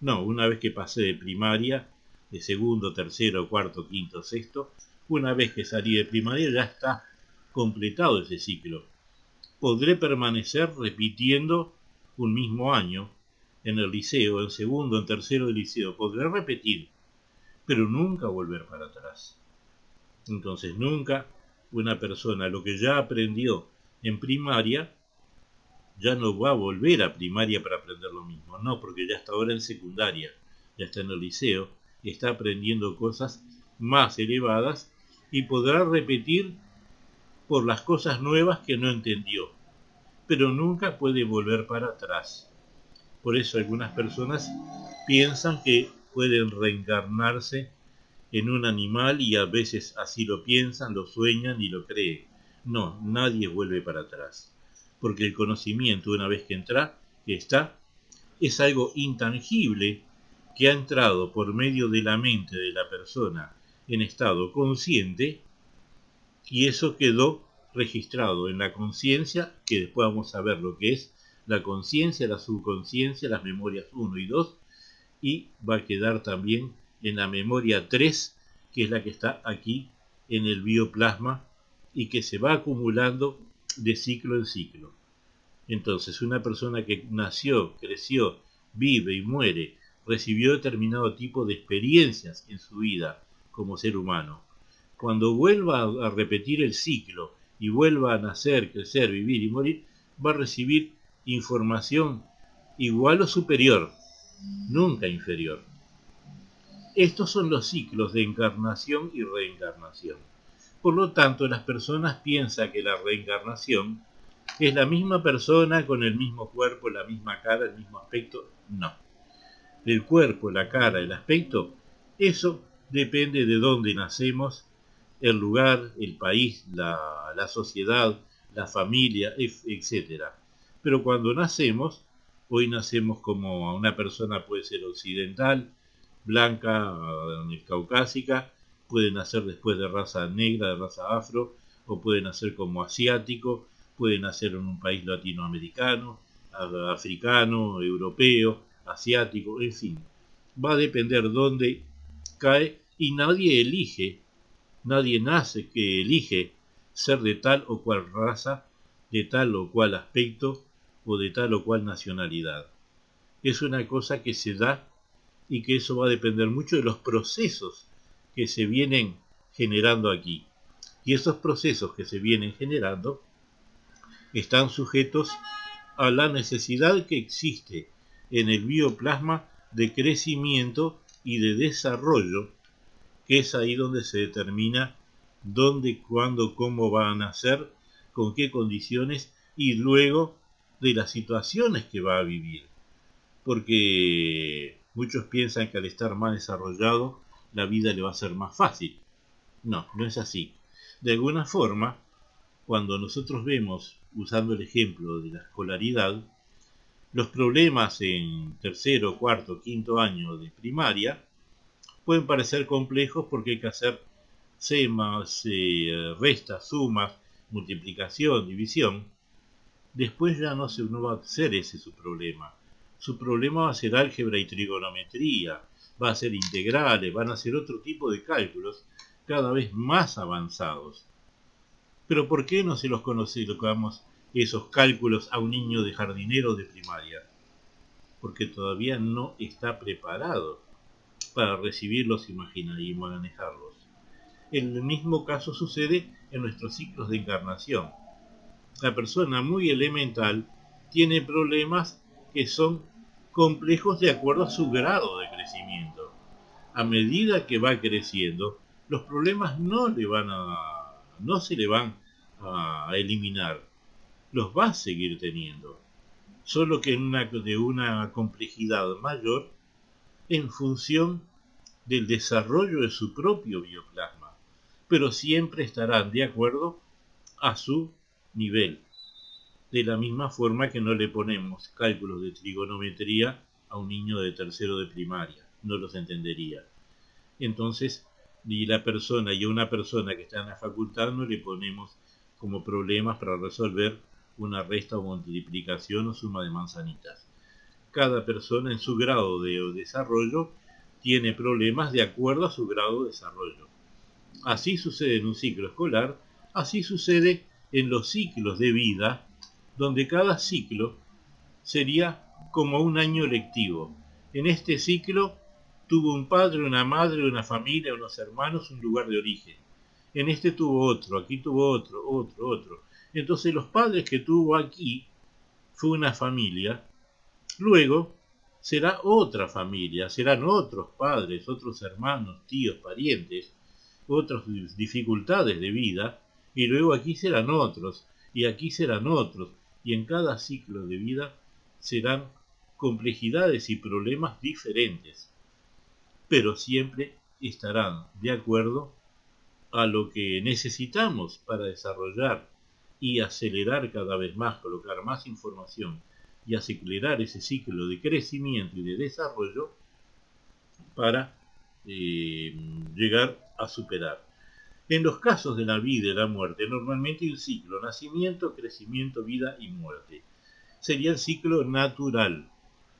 No, una vez que pasé de primaria, de segundo, tercero, cuarto, quinto, sexto, una vez que salí de primaria ya está completado ese ciclo. Podré permanecer repitiendo un mismo año en el liceo, en segundo, en tercero de liceo, podré repetir, pero nunca volver para atrás. Entonces nunca una persona lo que ya aprendió en primaria ya no va a volver a primaria para aprender lo mismo, no, porque ya está ahora en secundaria, ya está en el liceo, está aprendiendo cosas más elevadas y podrá repetir por las cosas nuevas que no entendió, pero nunca puede volver para atrás. Por eso algunas personas piensan que pueden reencarnarse en un animal, y a veces así lo piensan, lo sueñan y lo creen. No, nadie vuelve para atrás, porque el conocimiento, una vez que está, es algo intangible que ha entrado por medio de la mente de la persona en estado consciente, y eso quedó registrado en la conciencia, que después vamos a ver lo que es la conciencia, la subconsciencia, las memorias 1 y 2, y va a quedar también en la memoria 3, que es la que está aquí en el bioplasma y que se va acumulando de ciclo en ciclo. Entonces, una persona que nació, creció, vive y muere, recibió determinado tipo de experiencias en su vida como ser humano. Cuando vuelva a repetir el ciclo y vuelva a nacer, crecer, vivir y morir, va a recibir información igual o superior, nunca inferior. Estos son los ciclos de encarnación y reencarnación. Por lo tanto, las personas piensan que la reencarnación es la misma persona con el mismo cuerpo, la misma cara, el mismo aspecto. No. El cuerpo, la cara, el aspecto, eso depende de dónde nacemos, el lugar, el país, la sociedad, la familia, etc. Pero cuando nacemos, hoy nacemos como una persona puede ser occidental, blanca, caucásica, puede nacer después de raza negra, de raza afro, o puede nacer como asiático, puede nacer en un país latinoamericano, africano, europeo, asiático, en fin. Va a depender dónde cae y nadie nace que elige ser de tal o cual raza, de tal o cual aspecto o de tal o cual nacionalidad. Es una cosa que se da y que eso va a depender mucho de los procesos que se vienen generando aquí. Y esos procesos que se vienen generando están sujetos a la necesidad que existe en el bioplasma de crecimiento y de desarrollo, que es ahí donde se determina dónde, cuándo, cómo va a nacer, con qué condiciones y luego de las situaciones que va a vivir. Porque muchos piensan que al estar más desarrollado la vida le va a ser más fácil. No, no es así. De alguna forma, cuando nosotros vemos, usando el ejemplo de la escolaridad, los problemas en tercero, cuarto, quinto año de primaria pueden parecer complejos porque hay que hacer semas, restas, sumas, multiplicación, división. Después ya no va a ser ese su problema. Su problema va a ser álgebra y trigonometría, va a ser integrales, van a ser otro tipo de cálculos cada vez más avanzados. Pero ¿por qué no se los colocamos esos cálculos a un niño de jardinero de primaria? Porque todavía no está preparado para recibirlos y manejarlos. El mismo caso sucede en nuestros ciclos de encarnación. La persona muy elemental tiene problemas que son complejos de acuerdo a su grado de crecimiento. A medida que va creciendo, los problemas no se le van a eliminar, los va a seguir teniendo, solo que de una complejidad mayor en función del desarrollo de su propio bioplasma, pero siempre estarán de acuerdo a su nivel. De la misma forma que no le ponemos cálculos de trigonometría a un niño de tercero de primaria, no los entendería. Entonces, y a una persona que está en la facultad no le ponemos como problemas para resolver una resta o multiplicación o suma de manzanitas. Cada persona en su grado de desarrollo tiene problemas de acuerdo a su grado de desarrollo. Así sucede en un ciclo escolar, así sucede en los ciclos de vida, donde cada ciclo sería como un año lectivo. En este ciclo tuvo un padre, una madre, una familia, unos hermanos, un lugar de origen. En este tuvo otro, aquí tuvo otro. Entonces los padres que tuvo aquí fue una familia, luego será otra familia, serán otros padres, otros hermanos, tíos, parientes, otras dificultades de vida, y luego aquí serán otros, y aquí serán otros, y en cada ciclo de vida serán complejidades y problemas diferentes, pero siempre estarán de acuerdo a lo que necesitamos para desarrollar y acelerar cada vez más, colocar más información y acelerar ese ciclo de crecimiento y de desarrollo para llegar a superar. En los casos de la vida y la muerte, normalmente hay un ciclo: nacimiento, crecimiento, vida y muerte. Sería el ciclo natural,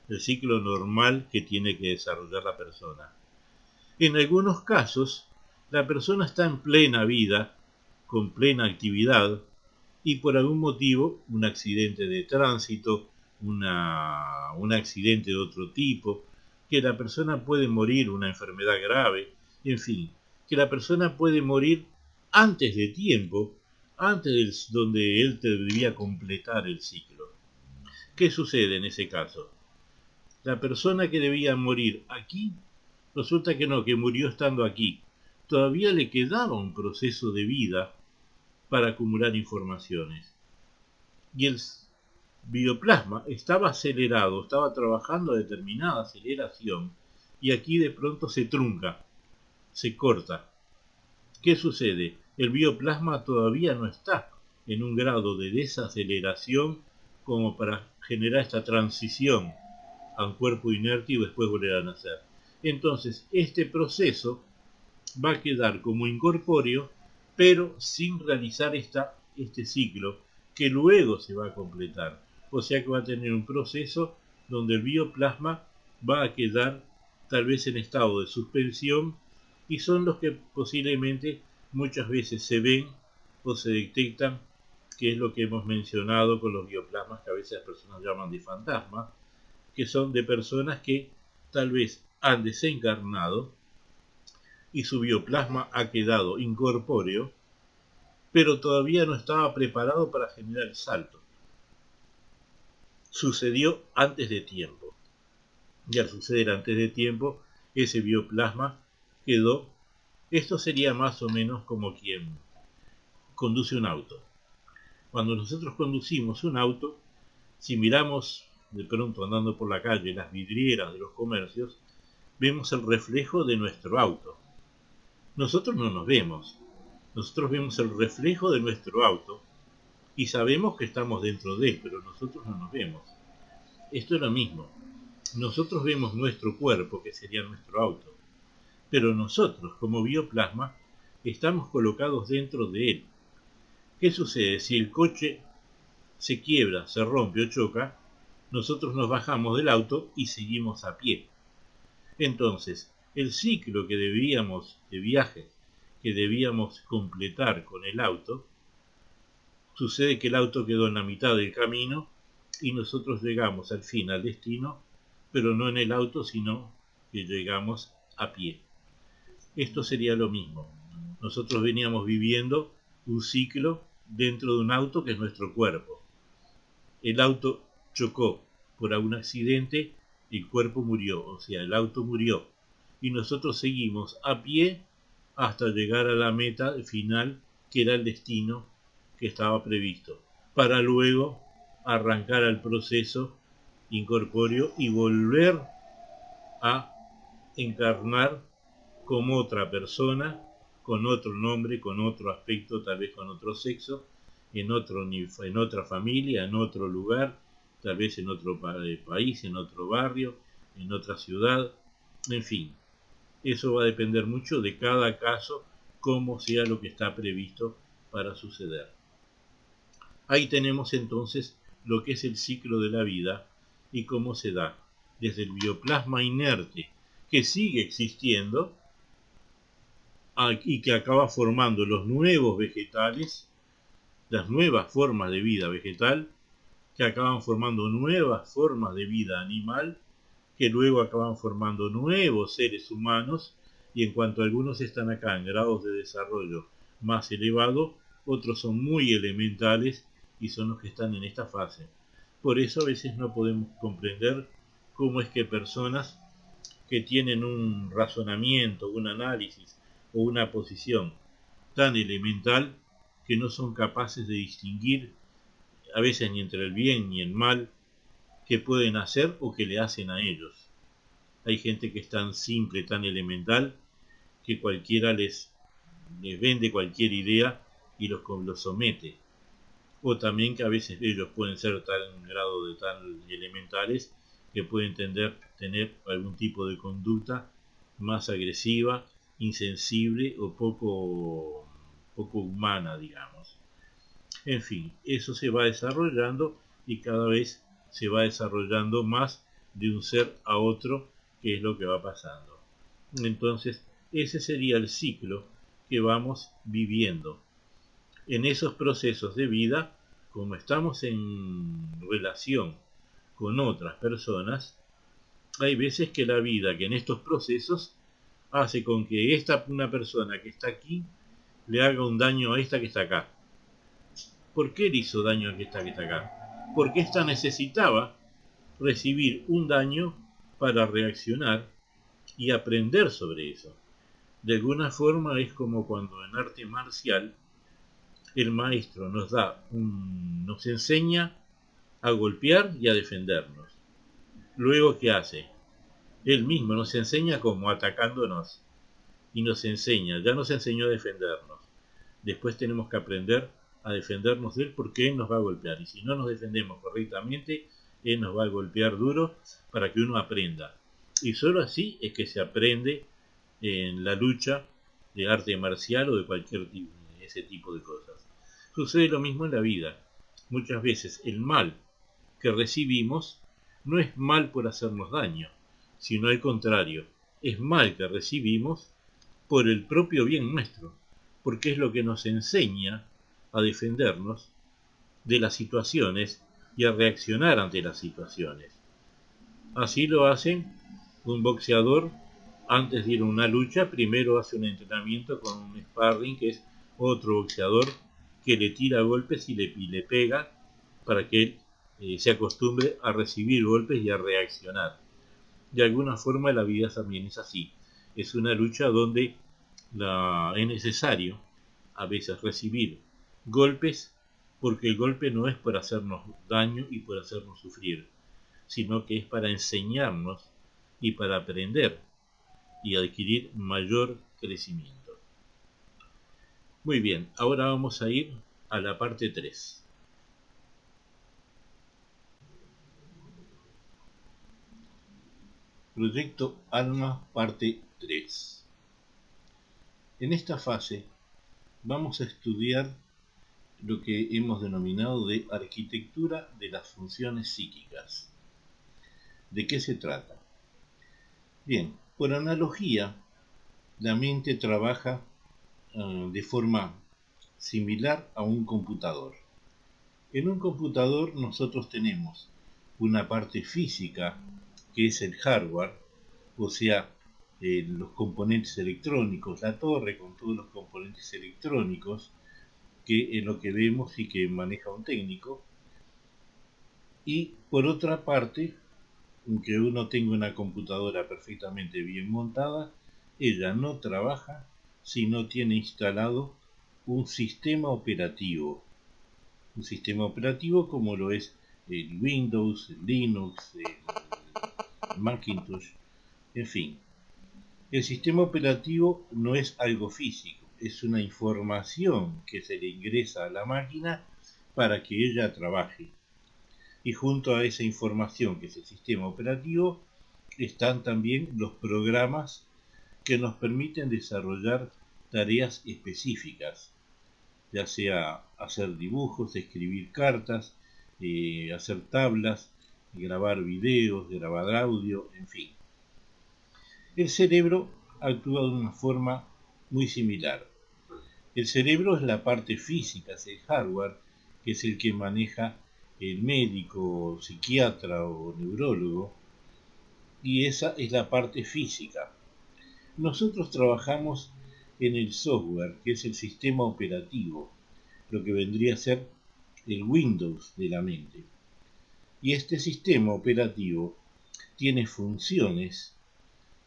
el ciclo normal que tiene que desarrollar la persona. En algunos casos, la persona está en plena vida, con plena actividad, y por algún motivo, un accidente de tránsito, un accidente de otro tipo, que la persona puede morir, una enfermedad grave, en fin, que la persona puede morir antes de tiempo, antes donde él debía completar el ciclo. ¿Qué sucede en ese caso? La persona que debía morir aquí, resulta que no, que murió estando aquí. Todavía le quedaba un proceso de vida para acumular informaciones. Y el bioplasma estaba acelerado, estaba trabajando a determinada aceleración, y aquí de pronto se trunca, se corta. ¿Qué sucede? El bioplasma todavía no está en un grado de desaceleración como para generar esta transición a un cuerpo inerte y después volver a nacer. Entonces, este proceso va a quedar como incorpóreo, pero sin realizar este ciclo, que luego se va a completar. O sea que va a tener un proceso donde el bioplasma va a quedar tal vez en estado de suspensión, y son los que posiblemente muchas veces se ven o se detectan, que es lo que hemos mencionado con los bioplasmas que a veces las personas llaman de fantasma, que son de personas que tal vez han desencarnado y su bioplasma ha quedado incorpóreo, pero todavía no estaba preparado para generar el salto. Sucedió antes de tiempo. Y al suceder antes de tiempo, ese bioplasma quedó. Esto sería más o menos como quien conduce un auto. Cuando nosotros conducimos un auto, si miramos de pronto andando por la calle las vidrieras de los comercios, vemos el reflejo de nuestro auto. Nosotros no nos vemos. Nosotros vemos el reflejo de nuestro auto y sabemos que estamos dentro de él, pero nosotros no nos vemos. Esto es lo mismo. Nosotros vemos nuestro cuerpo, que sería nuestro auto, pero nosotros, como bioplasma, estamos colocados dentro de él. ¿Qué sucede? Si el coche se quiebra, se rompe o choca, nosotros nos bajamos del auto y seguimos a pie. Entonces, el ciclo de viaje que debíamos completar con el auto, sucede que el auto quedó en la mitad del camino y nosotros llegamos al fin, al destino, pero no en el auto, sino que llegamos a pie. Esto sería lo mismo. Nosotros veníamos viviendo un ciclo dentro de un auto que es nuestro cuerpo. El auto chocó por algún accidente, el cuerpo murió, o sea, el auto murió, y nosotros seguimos a pie hasta llegar a la meta final, que era el destino que estaba previsto, para luego arrancar al proceso incorpóreo y volver a encarnar como otra persona, con otro nombre, con otro aspecto, tal vez con otro sexo, en otra familia, en otro lugar, tal vez en otro país, en otro barrio, en otra ciudad, en fin. Eso va a depender mucho de cada caso, cómo sea lo que está previsto para suceder. Ahí tenemos entonces lo que es el ciclo de la vida y cómo se da desde el bioplasma inerte, que sigue existiendo y que acaba formando los nuevos vegetales, las nuevas formas de vida vegetal, que acaban formando nuevas formas de vida animal, que luego acaban formando nuevos seres humanos, y en cuanto algunos están acá en grados de desarrollo más elevado, otros son muy elementales y son los que están en esta fase. Por eso a veces no podemos comprender cómo es que personas que tienen un razonamiento, un análisis o una posición tan elemental, que no son capaces de distinguir a veces ni entre el bien ni el mal que pueden hacer o que le hacen a ellos. Hay gente que es tan simple, tan elemental, que cualquiera les vende cualquier idea y los somete. O también que a veces ellos pueden ser tan grado de tan elementales que pueden tener algún tipo de conducta más agresiva, insensible o poco humana, digamos. En fin, eso se va desarrollando y cada vez se va desarrollando más de un ser a otro, que es lo que va pasando. Entonces, ese sería el ciclo que vamos viviendo. En esos procesos de vida, como estamos en relación con otras personas, hay veces que la vida, que en estos procesos, hace con que una persona que está aquí le haga un daño a esta que está acá. ¿Por qué le hizo daño a esta que está acá? Porque esta necesitaba recibir un daño para reaccionar y aprender sobre eso. De alguna forma es como cuando en arte marcial el maestro nos enseña a golpear y a defendernos. Luego, ¿qué hace? Él mismo nos enseña como atacándonos y nos enseñó a defendernos. Después tenemos que aprender a defendernos de él porque él nos va a golpear. Y si no nos defendemos correctamente, él nos va a golpear duro para que uno aprenda. Y solo así es que se aprende en la lucha de arte marcial o de cualquier tipo, ese tipo de cosas. Sucede lo mismo en la vida. Muchas veces el mal que recibimos no es mal por hacernos daño, sino al contrario, es mal que recibimos por el propio bien nuestro, porque es lo que nos enseña a defendernos de las situaciones y a reaccionar ante las situaciones. Así lo hacen un boxeador antes de ir a una lucha, primero hace un entrenamiento con un sparring, que es otro boxeador que le tira golpes y le pega para que él se acostumbre a recibir golpes y a reaccionar. De alguna forma la vida también es así. Es una lucha donde es necesario a veces recibir golpes, porque el golpe no es por hacernos daño y por hacernos sufrir, sino que es para enseñarnos y para aprender y adquirir mayor crecimiento. Muy bien, ahora vamos a ir a la parte 3. Proyecto Alma, parte 3. En esta fase vamos a estudiar lo que hemos denominado de arquitectura de las funciones psíquicas. ¿De qué se trata? Bien, por analogía, la mente trabaja de forma similar a un computador. En un computador nosotros tenemos una parte física, que es el hardware, o sea, los componentes electrónicos, la torre con todos los componentes electrónicos, que es lo que vemos y que maneja un técnico. Y por otra parte, aunque uno tenga una computadora perfectamente bien montada, ella no trabaja si no tiene instalado un sistema operativo. Un sistema operativo como lo es el Windows, el Linux, el Macintosh, en fin. El sistema operativo no es algo físico, es una información que se le ingresa a la máquina para que ella trabaje. Y junto a esa información que es el sistema operativo, están también los programas que nos permiten desarrollar tareas específicas, ya sea hacer dibujos, escribir cartas, hacer tablas, grabar videos, grabar audio, en fin. El cerebro actúa de una forma muy similar. El cerebro es la parte física, es el hardware, que es el que maneja el médico, psiquiatra o neurólogo, y esa es la parte física. Nosotros trabajamos en el software, que es el sistema operativo, lo que vendría a ser el Windows de la mente. Y este sistema operativo tiene funciones,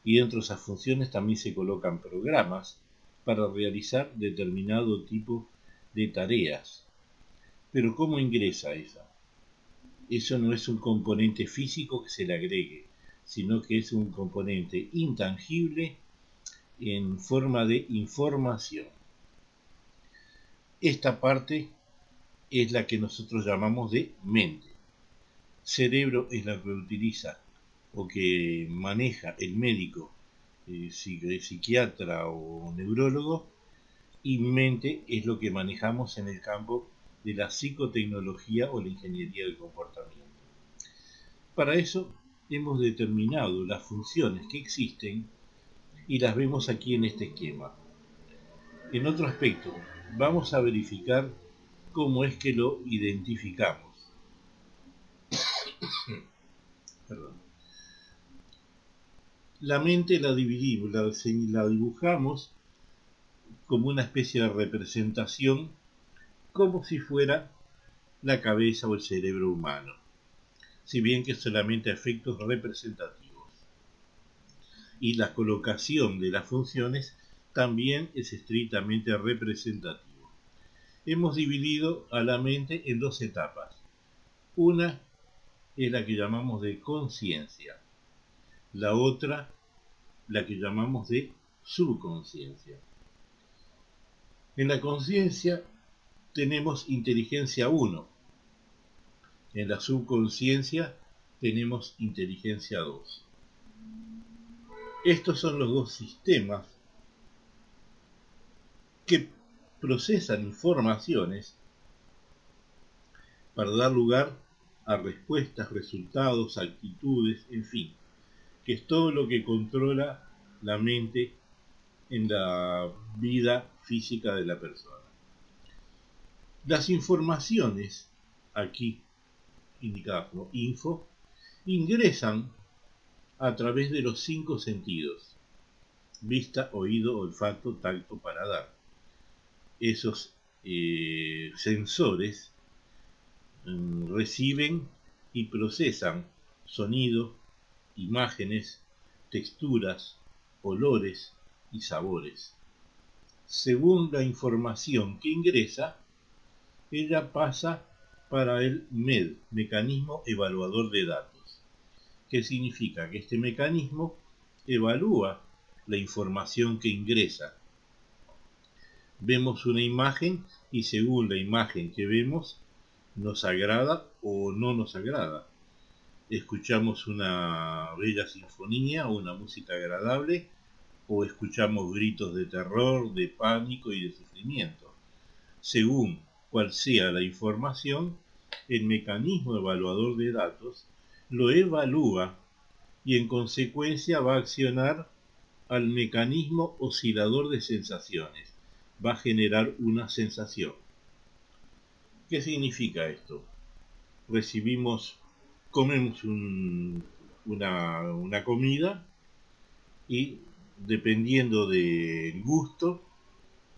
y dentro de esas funciones también se colocan programas para realizar determinado tipo de tareas. Pero ¿cómo ingresa esa? Eso no es un componente físico que se le agregue, sino que es un componente intangible en forma de información. Esta parte es la que nosotros llamamos de mente. Cerebro es la que utiliza o que maneja el médico, psiquiatra o neurólogo, y mente es lo que manejamos en el campo de la psicotecnología o la ingeniería del comportamiento. Para eso hemos determinado las funciones que existen y las vemos aquí en este esquema. En otro aspecto, vamos a verificar cómo es que lo identificamos. Perdón. La mente la dividimos, la dibujamos como una especie de representación, como si fuera la cabeza o el cerebro humano, si bien que solamente a efectos representativos. Y la colocación de las funciones también es estrictamente representativo. Hemos dividido a la mente en dos etapas. Una es la que llamamos de conciencia, la otra la que llamamos de subconsciencia. En la conciencia tenemos inteligencia 1, en la subconsciencia tenemos inteligencia 2. Estos son los dos sistemas que procesan informaciones para dar lugar a respuestas, resultados, actitudes, en fin, que es todo lo que controla la mente en la vida física de la persona. Las informaciones, aquí indicadas como info, ingresan a través de los 5 sentidos: vista, oído, olfato, tacto, paladar. Esos sensores reciben y procesan sonido, imágenes, texturas, olores y sabores. Según la información que ingresa, ella pasa para el MED, mecanismo evaluador de datos. ¿Qué significa? Que este mecanismo evalúa la información que ingresa. Vemos una imagen y según la imagen que vemos nos agrada o no nos agrada. Escuchamos una bella sinfonía o una música agradable, o escuchamos gritos de terror, de pánico y de sufrimiento. Según cual sea la información, el mecanismo evaluador de datos lo evalúa y en consecuencia va a accionar al mecanismo oscilador de sensaciones. Va a generar una sensación. ¿Qué significa esto? Comemos una comida y dependiendo del gusto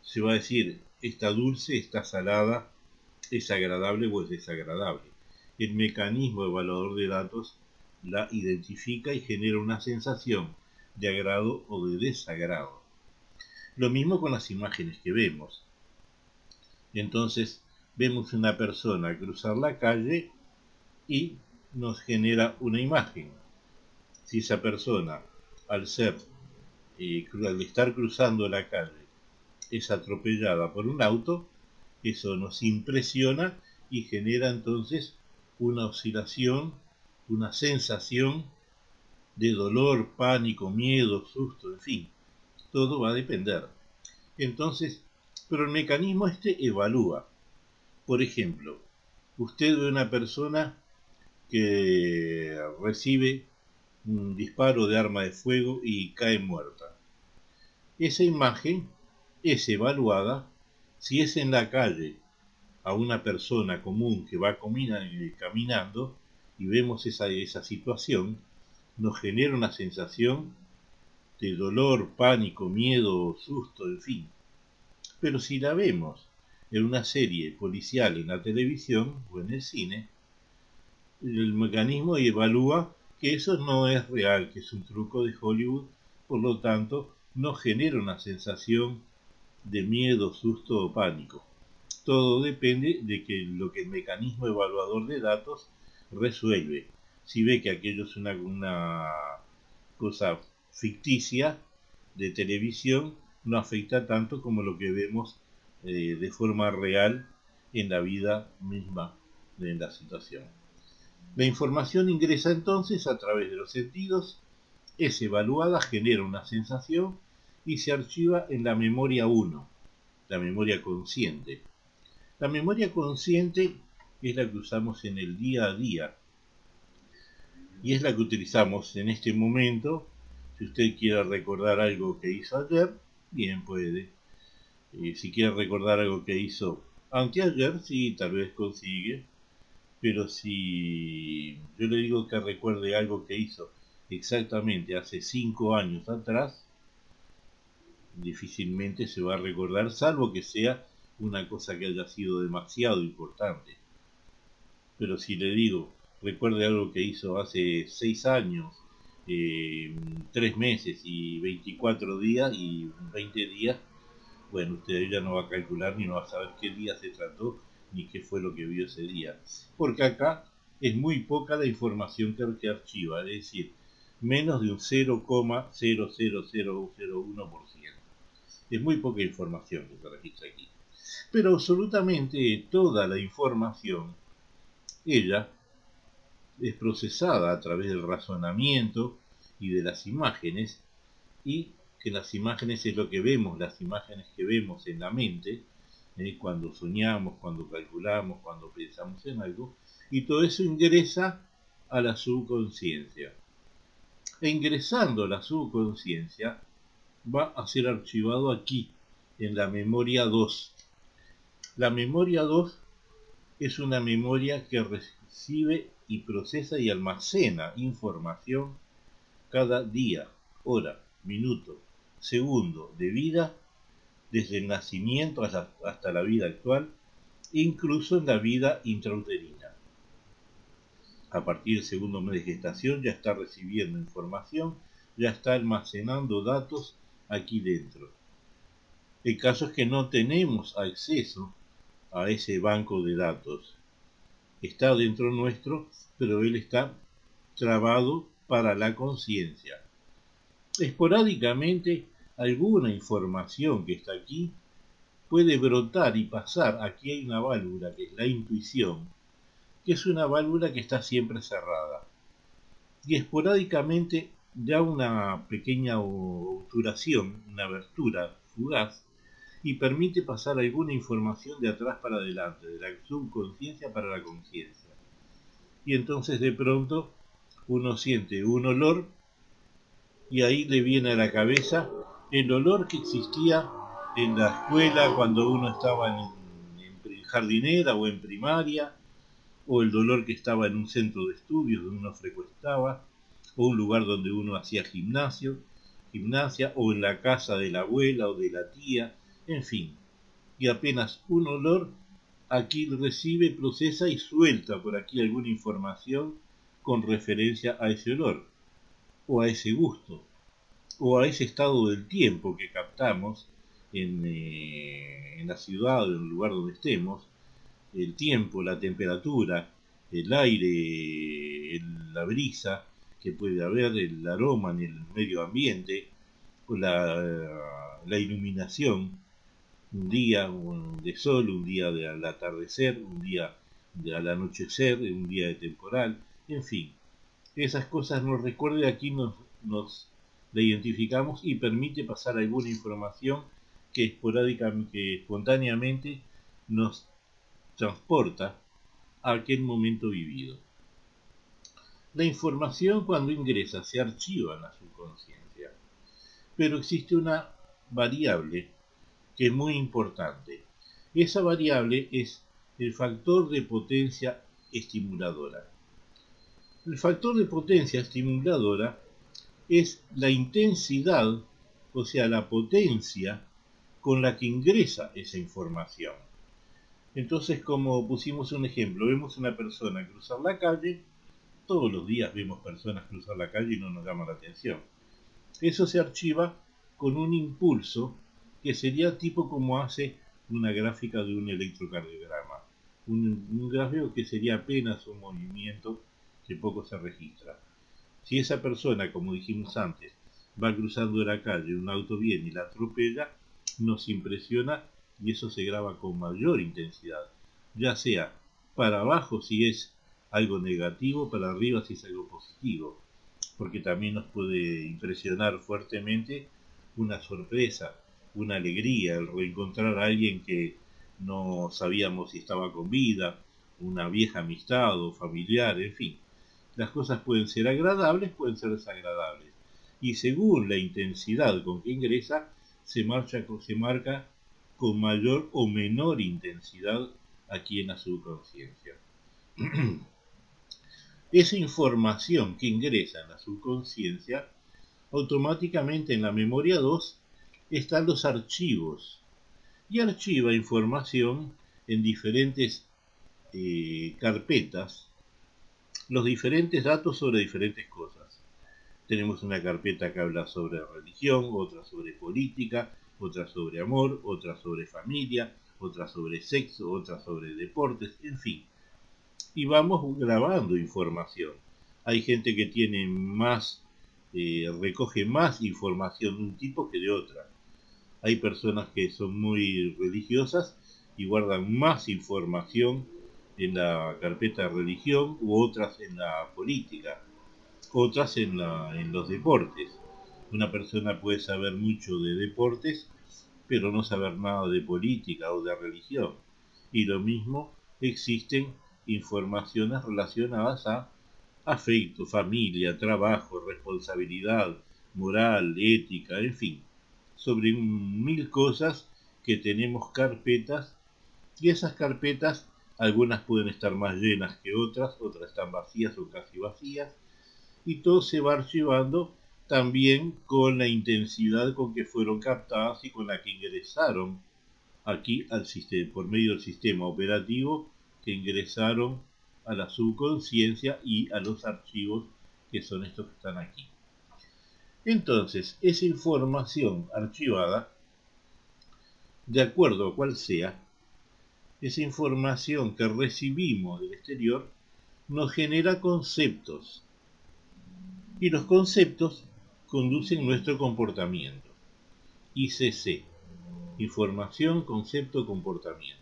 se va a decir: está dulce, está salada, es agradable o es desagradable. El mecanismo evaluador de datos la identifica y genera una sensación de agrado o de desagrado. Lo mismo con las imágenes que vemos. Entonces vemos una persona cruzar la calle y nos genera una imagen. Si esa persona, al estar cruzando la calle, es atropellada por un auto, eso nos impresiona y genera entonces una oscilación, una sensación de dolor, pánico, miedo, susto, en fin. Todo va a depender. Entonces, pero el mecanismo evalúa. Por ejemplo, usted ve una persona que recibe un disparo de arma de fuego y cae muerta. Esa imagen es evaluada si es en la calle a una persona común que va caminando y vemos esa situación, nos genera una sensación de dolor, pánico, miedo, susto, en fin. Pero si la vemos en una serie policial en la televisión o en el cine, el mecanismo evalúa que eso no es real, que es un truco de Hollywood, por lo tanto no genera una sensación de miedo, susto o pánico. Todo depende de lo que el mecanismo evaluador de datos resuelve. Si ve que aquello es una cosa ficticia de televisión, no afecta tanto como lo que vemos de forma real en la vida misma de la situación. La información ingresa entonces a través de los sentidos, es evaluada, genera una sensación y se archiva en la memoria 1, la memoria consciente. La memoria consciente es la que usamos en el día a día y es la que utilizamos en este momento. Si usted quiere recordar algo que hizo ayer, bien puede. Si quiere recordar algo que hizo anteayer, sí, tal vez consigue. Pero si yo le digo que recuerde algo que hizo exactamente hace 5 años atrás, difícilmente se va a recordar, salvo que sea una cosa que haya sido demasiado importante. Pero si le digo, recuerde algo que hizo hace 6 años, 3 meses y 24 días y 20 días, bueno, usted ya no va a calcular ni no va a saber qué día se trató ni qué fue lo que vio ese día. Porque acá es muy poca la información que archiva, es decir, menos de un 0,00001%. Es muy poca información que se registra aquí. Pero absolutamente toda la información, ella es procesada a través del razonamiento y de las imágenes, y que las imágenes es lo que vemos, las imágenes que vemos en la mente, cuando soñamos, cuando calculamos, cuando pensamos en algo, y todo eso ingresa a la subconsciencia. E ingresando a la subconsciencia va a ser archivado aquí, en la memoria 2. La memoria 2 es una memoria que recibe y procesa y almacena información cada día, hora, minuto, segundo de vida, desde el nacimiento hasta la vida actual, incluso en la vida intrauterina. A partir del segundo mes de gestación ya está recibiendo información, ya está almacenando datos aquí dentro. El caso es que no tenemos acceso a ese banco de datos. Está dentro nuestro, pero él está trabado para la conciencia. Esporádicamente, alguna información que está aquí puede brotar y pasar. Aquí hay una válvula que es la intuición, que es una válvula que está siempre cerrada. Y esporádicamente da una pequeña obturación, una abertura fugaz, y permite pasar alguna información de atrás para adelante, de la subconsciencia para la conciencia. Y entonces de pronto uno siente un olor y ahí le viene a la cabeza el olor que existía en la escuela cuando uno estaba en jardinera o en primaria, o el dolor que estaba en un centro de estudios donde uno frecuentaba, o un lugar donde uno hacía gimnasia, o en la casa de la abuela o de la tía, en fin. Y apenas un olor, aquí recibe, procesa y suelta por aquí alguna información con referencia a ese olor, o a ese gusto, o a ese estado del tiempo que captamos en la ciudad o en el lugar donde estemos, el tiempo, la temperatura, el aire, la brisa que puede haber, el aroma en el medio ambiente, o la iluminación, un día de sol, un día al atardecer, un día al anochecer, un día de temporal, en fin. Esas cosas nos recuerda, aquí nos la identificamos y permite pasar alguna información que esporádicamente, que espontáneamente nos transporta a aquel momento vivido. La información cuando ingresa se archiva en la subconsciencia, pero existe una variable que es muy importante. Esa variable es el factor de potencia estimuladora. El factor de potencia estimuladora es la intensidad, o sea, la potencia con la que ingresa esa información. Entonces, como pusimos un ejemplo, vemos una persona cruzar la calle, todos los días vemos personas cruzar la calle y no nos llama la atención. Eso se archiva con un impulso que sería tipo como hace una gráfica de un electrocardiograma. Un gráfico que sería apenas un movimiento que poco se registra. Si esa persona, como dijimos antes, va cruzando la calle, un auto viene y la atropella, nos impresiona y eso se graba con mayor intensidad, ya sea para abajo si es algo negativo, para arriba si es algo positivo, porque también nos puede impresionar fuertemente una sorpresa, una alegría, el reencontrar a alguien que no sabíamos si estaba con vida, una vieja amistad o familiar, en fin. Las cosas pueden ser agradables, pueden ser desagradables, y según la intensidad con que ingresa, se marca con mayor o menor intensidad aquí en la subconsciencia. Esa información que ingresa en la subconsciencia, automáticamente en la memoria 2 están los archivos, y archiva información en diferentes carpetas los diferentes datos sobre diferentes cosas. Tenemos una carpeta que habla sobre religión, otra sobre política, otra sobre amor, otra sobre familia, otra sobre sexo, otra sobre deportes, en fin. Y vamos grabando información. Hay gente que tiene más, recoge más información de un tipo que de otra. Hay personas que son muy religiosas y guardan más información en la carpeta de religión u otras en la política, otras en los deportes. Una persona puede saber mucho de deportes, pero no saber nada de política o de religión. Y lo mismo, existen informaciones relacionadas a afecto, familia, trabajo, responsabilidad, moral, ética, en fin, sobre 1000 cosas que tenemos carpetas, y esas carpetas, algunas pueden estar más llenas que otras, otras están vacías o casi vacías, y todo se va archivando también con la intensidad con que fueron captadas y con la que ingresaron aquí al sistema, por medio del sistema operativo, que ingresaron a la subconsciencia y a los archivos que son estos que están aquí. Entonces, esa información archivada, de acuerdo a cuál sea, esa información que recibimos del exterior nos genera conceptos, y los conceptos conducen nuestro comportamiento. ICC, información, concepto, comportamiento.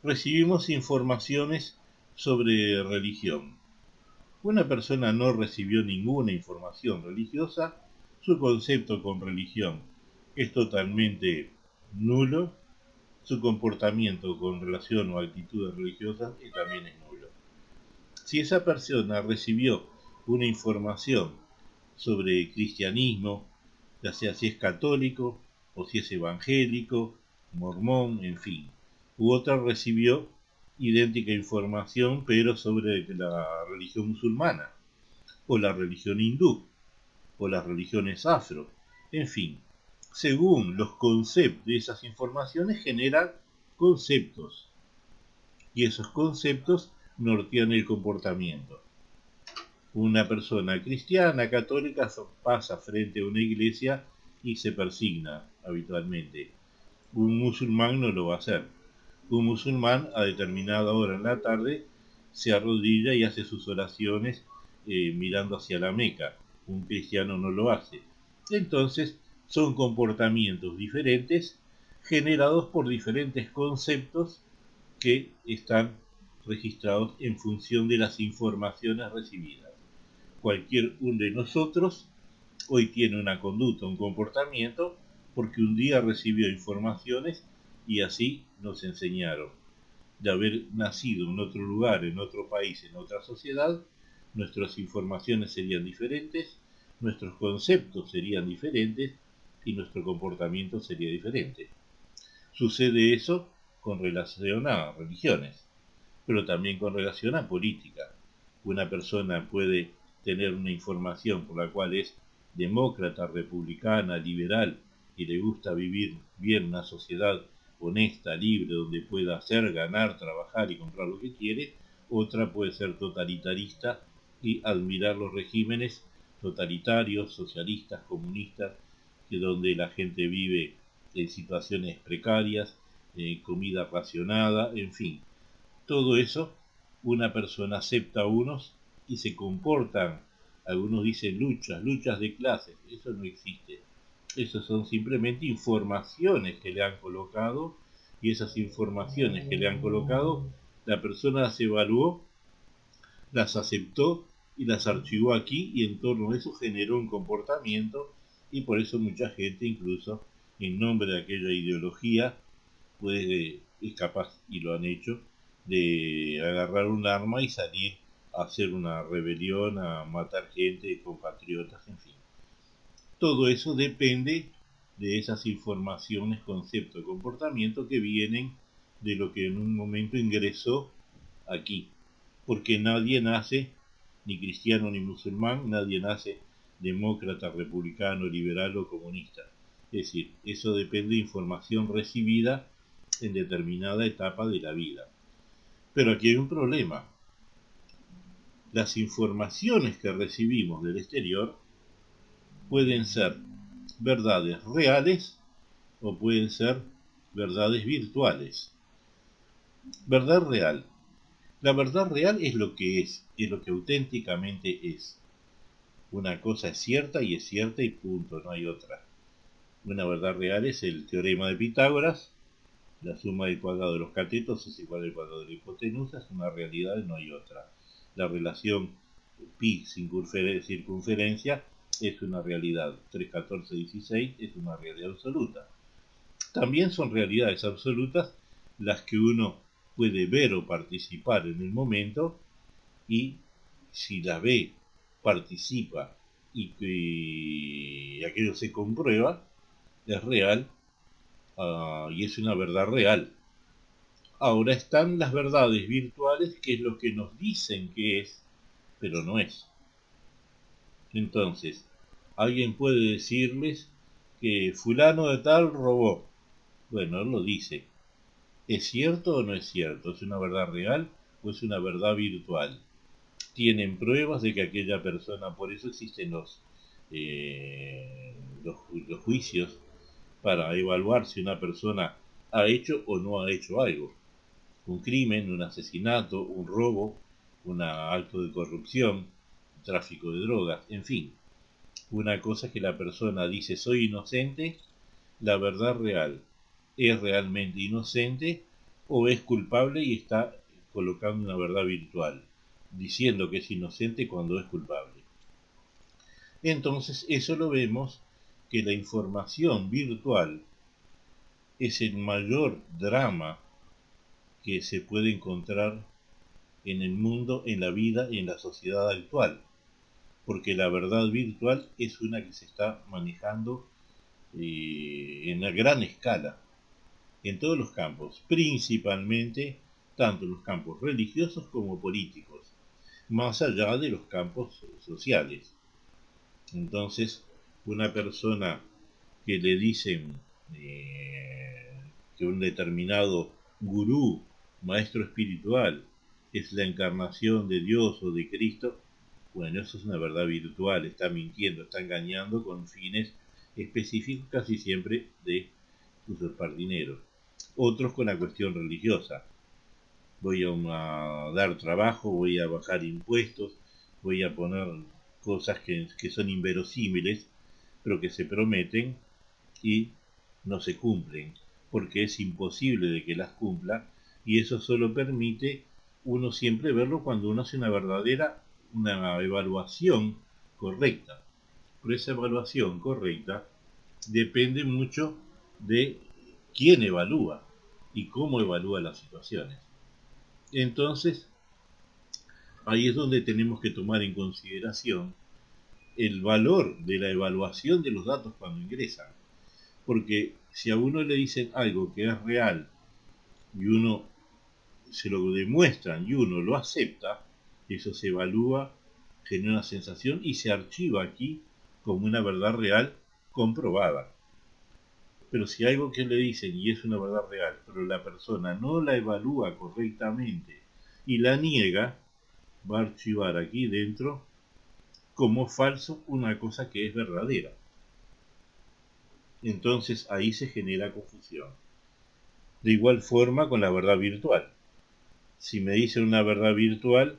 Recibimos informaciones sobre religión. Una persona no recibió ninguna información religiosa, su concepto con religión es totalmente nulo, su comportamiento con relación o actitudes religiosas también es nulo. Si esa persona recibió una información sobre cristianismo, ya sea si es católico o si es evangélico, mormón, en fin, u otra recibió idéntica información pero sobre la religión musulmana, o la religión hindú, o las religiones afro, en fin, según los conceptos de esas informaciones generan conceptos, y esos conceptos nortean el comportamiento. Una persona cristiana, católica, pasa frente a una iglesia y se persigna habitualmente. Un musulmán no lo va a hacer. Un musulmán a determinada hora en la tarde se arrodilla y hace sus oraciones mirando hacia la Meca. Un cristiano no lo hace. Entonces son comportamientos diferentes generados por diferentes conceptos que están registrados en función de las informaciones recibidas. Cualquier uno de nosotros hoy tiene una conducta, un comportamiento, porque un día recibió informaciones y así nos enseñaron. De haber nacido en otro lugar, en otro país, en otra sociedad, nuestras informaciones serían diferentes, nuestros conceptos serían diferentes y nuestro comportamiento sería diferente. Sucede eso con relación a religiones, pero también con relación a política. Una persona puede tener una información por la cual es demócrata, republicana, liberal y le gusta vivir bien una sociedad honesta, libre, donde pueda hacer, ganar, trabajar y comprar lo que quiere. Otra puede ser totalitarista y admirar los regímenes totalitarios, socialistas, comunistas, que donde la gente vive en situaciones precarias, comida racionada, en fin. Todo eso una persona acepta a unos y se comportan, algunos dicen luchas de clases, eso no existe. Eso son simplemente informaciones que le han colocado, y esas informaciones que le han colocado, la persona las evaluó, las aceptó y las archivó aquí, y en torno a eso generó un comportamiento, y por eso mucha gente, incluso en nombre de aquella ideología, es capaz, y lo han hecho, de agarrar un arma y salir a hacer una rebelión, a matar gente, compatriotas, en fin. Todo eso depende de esas informaciones, conceptos, comportamiento que vienen de lo que en un momento ingresó aquí. Porque nadie nace ni cristiano ni musulmán, nadie nace demócrata, republicano, liberal o comunista. Es decir, eso depende de información recibida en determinada etapa de la vida. Pero aquí hay un problema. Las informaciones que recibimos del exterior pueden ser verdades reales o pueden ser verdades virtuales. Verdad real. La verdad real es lo que es lo que auténticamente es. Una cosa es cierta y punto, no hay otra. Una verdad real es el teorema de Pitágoras, la suma del cuadrado de los catetos es igual al cuadrado de la hipotenusa, es una realidad y no hay otra. La relación pi circunferencia es una realidad, 3, 14, 16 es una realidad absoluta. También son realidades absolutas las que uno puede ver o participar en el momento, y si la ve, participa y aquello se comprueba, es real y es una verdad real. Ahora están las verdades virtuales, que es lo que nos dicen que es, pero no es. Entonces, alguien puede decirles que fulano de tal robó. Bueno, él lo dice. ¿Es cierto o no es cierto? ¿Es una verdad real o es una verdad virtual? Tienen pruebas de que aquella persona, por eso existen los juicios para evaluar si una persona ha hecho o no ha hecho algo. Un crimen, un asesinato, un robo, un acto de corrupción, tráfico de drogas, en fin. Una cosa es que la persona dice soy inocente, la verdad real es realmente inocente o es culpable y está colocando una verdad virtual, diciendo que es inocente cuando es culpable. Entonces eso lo vemos, que la información virtual es el mayor drama que se puede encontrar en el mundo, en la vida y en la sociedad actual, porque la verdad virtual es una que se está manejando en una gran escala, en todos los campos, principalmente tanto en los campos religiosos como políticos, más allá de los campos sociales. Entonces, una persona que le dicen que un determinado gurú, maestro espiritual, es la encarnación de Dios o de Cristo, bueno, eso es una verdad virtual, está mintiendo, está engañando con fines específicos casi siempre de sus repartineros. Otros con la cuestión religiosa. Voy a dar trabajo, voy a bajar impuestos, voy a poner cosas que son inverosímiles, pero que se prometen y no se cumplen, porque es imposible de que las cumpla, y eso solo permite uno siempre verlo cuando uno hace una evaluación correcta. Pero esa evaluación correcta depende mucho de quién evalúa y cómo evalúa las situaciones. Entonces, ahí es donde tenemos que tomar en consideración el valor de la evaluación de los datos cuando ingresan. Porque si a uno le dicen algo que es real y uno se lo demuestran y uno lo acepta, eso se evalúa, genera una sensación y se archiva aquí como una verdad real comprobada. Pero si algo que le dicen y es una verdad real, pero la persona no la evalúa correctamente y la niega, va a archivar aquí dentro como falso una cosa que es verdadera. Entonces ahí se genera confusión. De igual forma con la verdad virtual. Si me dicen una verdad virtual,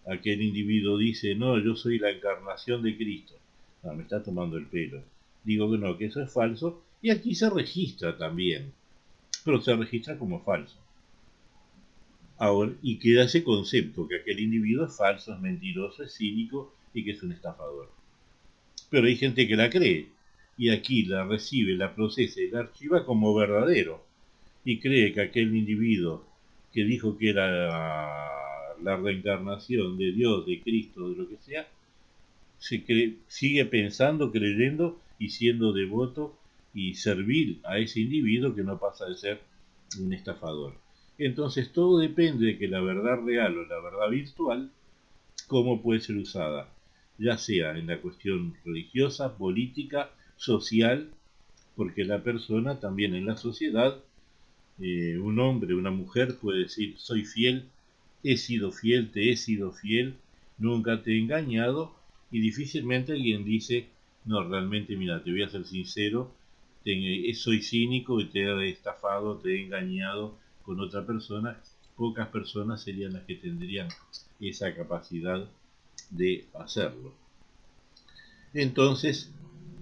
aquel individuo dice, no, yo soy la encarnación de Cristo. No, me está tomando el pelo. Digo que no, que eso es falso, y aquí se registra también, pero se registra como falso. Ahora, y queda ese concepto, que aquel individuo es falso, es mentiroso, es cínico y que es un estafador. Pero hay gente que la cree, y aquí la recibe, la procesa y la archiva como verdadero, y cree que aquel individuo que dijo que era la reencarnación de Dios, de Cristo, de lo que sea, sigue pensando, creyendo y siendo devoto y servil a ese individuo que no pasa de ser un estafador. Entonces todo depende de que la verdad real o la verdad virtual, cómo puede ser usada, ya sea en la cuestión religiosa, política, social, porque la persona también en la sociedad, un hombre, una mujer puede decir soy fiel he sido fiel, te he sido fiel, nunca te he engañado, y difícilmente alguien dice, no, realmente, mira, te voy a ser sincero, soy cínico y te he estafado, te he engañado con otra persona. Pocas personas serían las que tendrían esa capacidad de hacerlo. Entonces,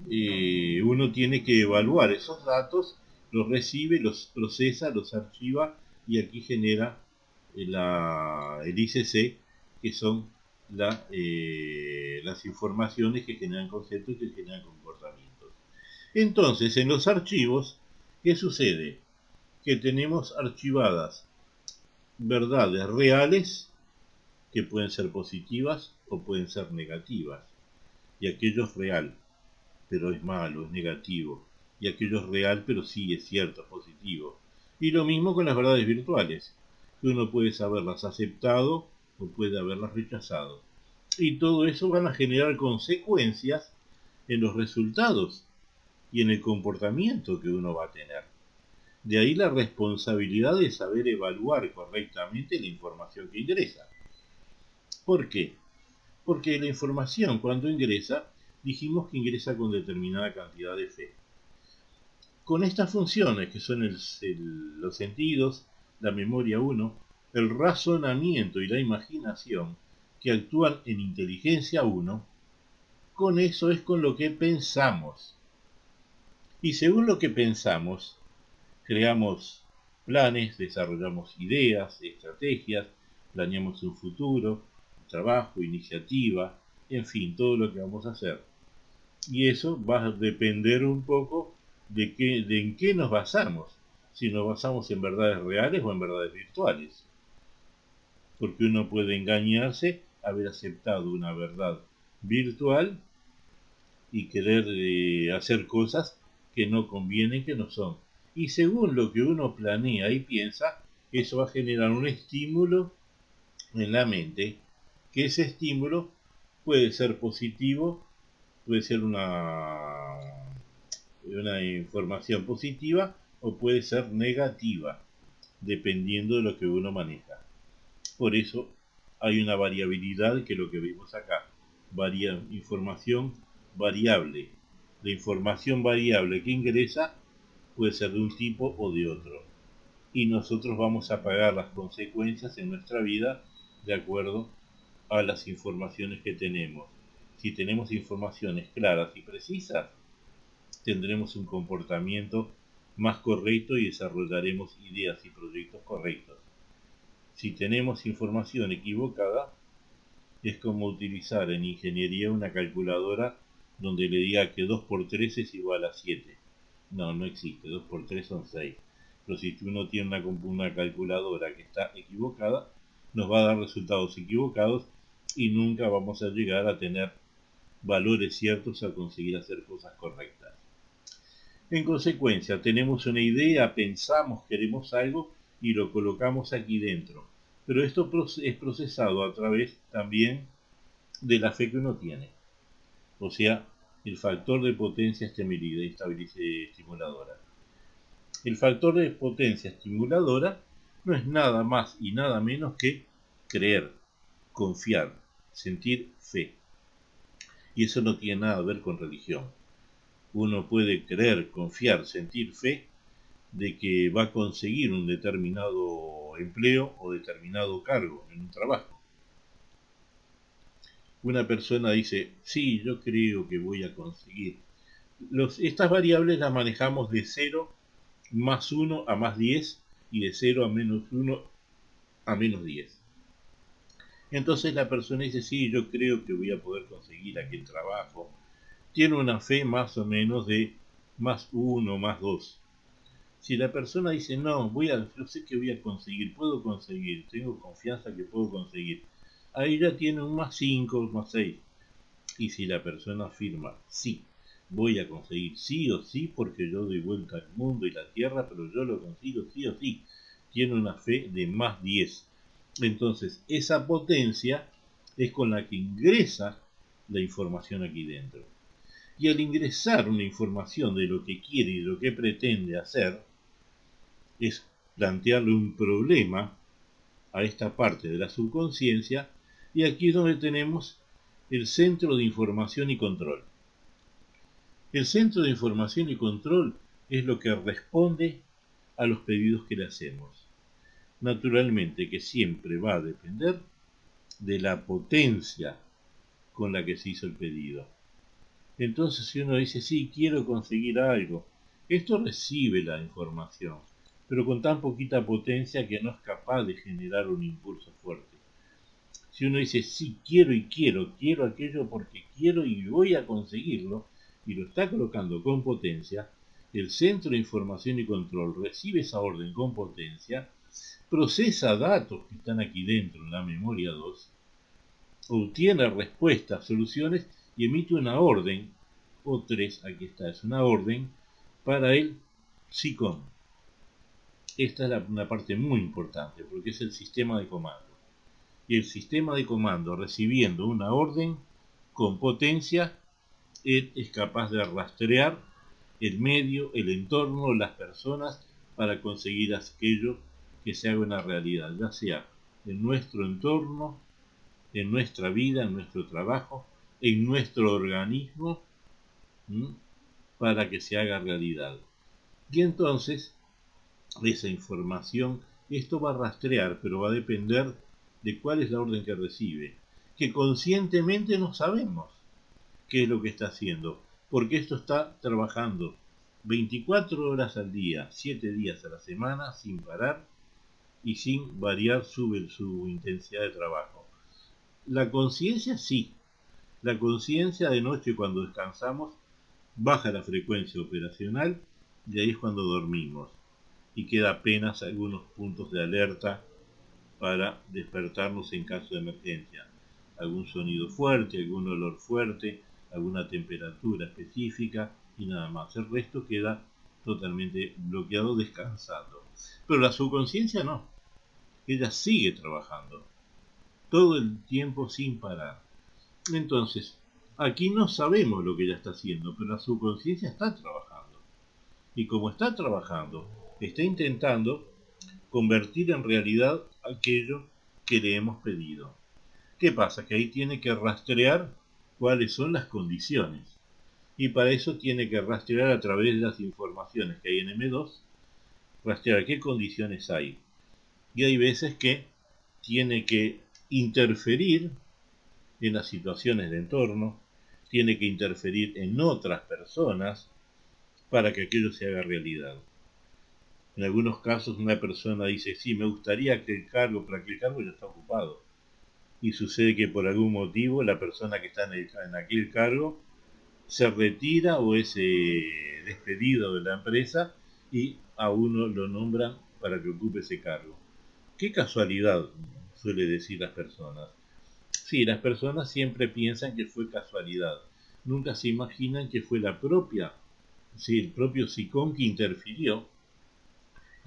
uno tiene que evaluar esos datos, los recibe, los procesa, los archiva y aquí genera el ICC, que son las informaciones que generan conceptos y que generan comportamientos. Entonces, en los archivos, ¿qué sucede? Que tenemos archivadas verdades reales, que pueden ser positivas o pueden ser negativas, y aquello es real, pero es malo, es negativo, y aquello es real, pero sí es cierto, es positivo. Y lo mismo con las verdades virtuales, que uno puede haberlas aceptado o puede haberlas rechazado. Y todo eso van a generar consecuencias en los resultados y en el comportamiento que uno va a tener. De ahí la responsabilidad de saber evaluar correctamente la información que ingresa. ¿Por qué? Porque la información cuando ingresa, dijimos que ingresa con determinada cantidad de fe. Con estas funciones, que son los sentidos, la memoria 1, el razonamiento y la imaginación, que actúan en inteligencia 1, con eso es con lo que pensamos. Y según lo que pensamos, creamos planes, desarrollamos ideas, estrategias, planeamos un futuro, trabajo, iniciativa, en fin, todo lo que vamos a hacer. Y eso va a depender un poco de en qué nos basamos, si nos basamos en verdades reales o en verdades virtuales. Porque uno puede engañarse, haber aceptado una verdad virtual y querer hacer cosas que no convienen, que no son. Y según lo que uno planea y piensa, eso va a generar un estímulo en la mente, que ese estímulo puede ser positivo, puede ser una información positiva o puede ser negativa, dependiendo de lo que uno maneja. Por eso hay una variabilidad, que es lo que vemos acá, información variable. La información variable que ingresa puede ser de un tipo o de otro, y nosotros vamos a pagar las consecuencias en nuestra vida de acuerdo a las informaciones que tenemos. Si tenemos informaciones claras y precisas, tendremos un comportamiento más correcto y desarrollaremos ideas y proyectos correctos. Si tenemos información equivocada, es como utilizar en ingeniería una calculadora donde le diga que 2 por 3 es igual a 7. No, no existe, 2 por 3 son 6. Pero si uno tiene una calculadora que está equivocada, nos va a dar resultados equivocados y nunca vamos a llegar a tener valores ciertos a conseguir hacer cosas correctas. En consecuencia, tenemos una idea, pensamos, queremos algo y lo colocamos aquí dentro. Pero esto es procesado a través también de la fe que uno tiene. O sea, el factor de potencia estimuladora. El factor de potencia estimuladora no es nada más y nada menos que creer, confiar, sentir fe. Y eso no tiene nada que ver con religión. Uno puede creer, confiar, sentir fe de que va a conseguir un determinado empleo o determinado cargo en un trabajo. Una persona dice, sí, yo creo que voy a conseguir. Estas variables las manejamos de 0 más 1 a más 10 y de 0 a menos 1 a menos 10. Entonces la persona dice, sí, yo creo que voy a poder conseguir aquel trabajo. Tiene una fe más o menos de más 1, más 2. Si la persona dice, no, yo sé que voy a conseguir, puedo conseguir, tengo confianza que puedo conseguir, ahí ya tiene un más 5, más 6. Y si la persona afirma, sí, voy a conseguir sí o sí, porque yo doy vuelta al mundo y la tierra, pero yo lo consigo sí o sí, tiene una fe de más 10. Entonces, esa potencia es con la que ingresa la información aquí dentro. Y al ingresar una información de lo que quiere y de lo que pretende hacer, es plantearle un problema a esta parte de la subconsciencia, y aquí es donde tenemos el centro de información y control. El centro de información y control es lo que responde a los pedidos que le hacemos. Naturalmente que siempre va a depender de la potencia con la que se hizo el pedido. Entonces, si uno dice, sí, quiero conseguir algo, esto recibe la información, pero con tan poquita potencia que no es capaz de generar un impulso fuerte. Si uno dice, sí, quiero aquello porque quiero y voy a conseguirlo, y lo está colocando con potencia, el centro de información y control recibe esa orden con potencia, procesa datos que están aquí dentro en la memoria 2, obtiene respuestas, soluciones y emite una orden, o 3, aquí está, es una orden para el SICOM. Esta es una parte muy importante porque es el sistema de comando. Y el sistema de comando, recibiendo una orden con potencia, él es capaz de rastrear el medio, el entorno, las personas para conseguir aquello que se haga una realidad, ya sea en nuestro entorno, en nuestra vida, en nuestro trabajo, en nuestro organismo, para que se haga realidad. Y entonces, esa información, esto va a rastrear, pero va a depender de cuál es la orden que recibe, que conscientemente no sabemos qué es lo que está haciendo, porque esto está trabajando 24 horas al día, 7 días a la semana, sin parar y sin variar su intensidad de trabajo. La conciencia sí, la conciencia de noche cuando descansamos baja la frecuencia operacional y ahí es cuando dormimos y queda apenas algunos puntos de alerta para despertarnos en caso de emergencia. Algún sonido fuerte, algún olor fuerte, alguna temperatura específica y nada más. El resto queda totalmente bloqueado descansando. Pero la subconsciencia no. Ella sigue trabajando todo el tiempo sin parar. Entonces, aquí no sabemos lo que ella está haciendo, pero la subconsciencia está trabajando. Y como está trabajando, está intentando convertir en realidad aquello que le hemos pedido. ¿Qué pasa? Que ahí tiene que rastrear cuáles son las condiciones. Y para eso tiene que rastrear a través de las informaciones que hay en M2, rastrear qué condiciones hay. Y hay veces que tiene que interferir en las situaciones de entorno, tiene que interferir en otras personas para que aquello se haga realidad. En algunos casos una persona dice, sí, me gustaría aquel cargo, pero aquel cargo ya está ocupado. Y sucede que por algún motivo la persona que está en aquel cargo se retira o es despedido de la empresa y a uno lo nombran para que ocupe ese cargo. Qué casualidad, suele decir las personas. Sí, las personas siempre piensan que fue casualidad. Nunca se imaginan que fue el propio SICOM que interfirió.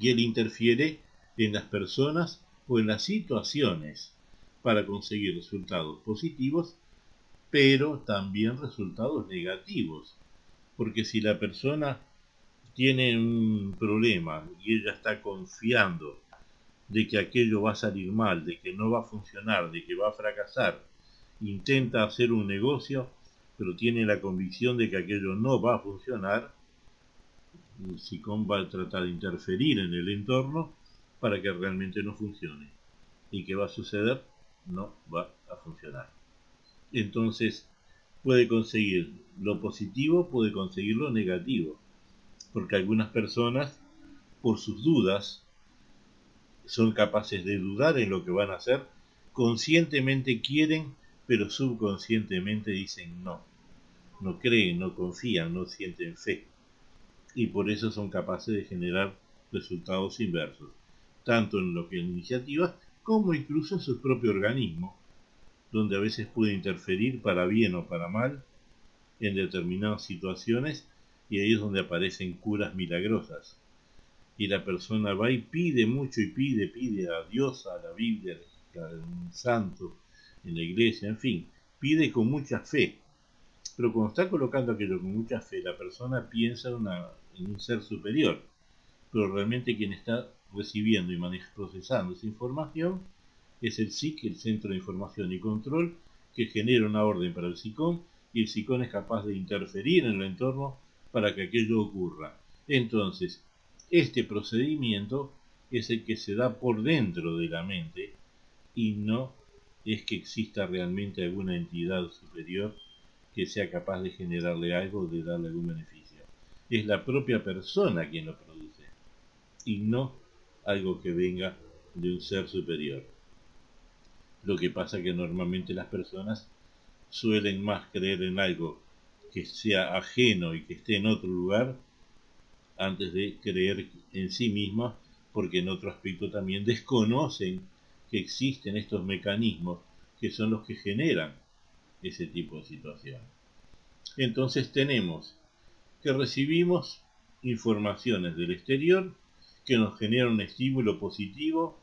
Y él interfiere en las personas o en las situaciones para conseguir resultados positivos, pero también resultados negativos. Porque si la persona tiene un problema y ella está confiando de que aquello va a salir mal, de que no va a funcionar, de que va a fracasar, intenta hacer un negocio, pero tiene la convicción de que aquello no va a funcionar, el SICOM va a tratar de interferir en el entorno para que realmente no funcione. ¿Y qué va a suceder? No va a funcionar. Entonces, puede conseguir lo positivo, puede conseguir lo negativo, porque algunas personas, por sus dudas, son capaces de dudar en lo que van a hacer, conscientemente quieren, pero subconscientemente dicen no. No creen, no confían, no sienten fe. Y por eso son capaces de generar resultados inversos, tanto en lo que es iniciativas como incluso en su propio organismo, donde a veces puede interferir para bien o para mal en determinadas situaciones, y ahí es donde aparecen curas milagrosas. Y la persona va y pide mucho y pide a Dios, a la Biblia, a un santo, en la iglesia, en fin, pide con mucha fe. Pero cuando está colocando aquello con mucha fe, la persona piensa en un ser superior. Pero realmente quien está recibiendo y procesando esa información Es el SIC, el Centro de Información y Control, que genera una orden para el SICOM y el SICOM es capaz de interferir en el entorno para que aquello ocurra. Entonces, este procedimiento es el que se da por dentro de la mente y no es que exista realmente alguna entidad superior que sea capaz de generarle algo o de darle algún beneficio. Es la propia persona quien lo produce y no algo que venga de un ser superior. Lo que pasa es que normalmente las personas suelen más creer en algo que sea ajeno y que esté en otro lugar antes de creer en sí mismas, porque en otro aspecto también desconocen que existen estos mecanismos que son los que generan ese tipo de situación. Entonces tenemos que recibimos informaciones del exterior que nos generan un estímulo positivo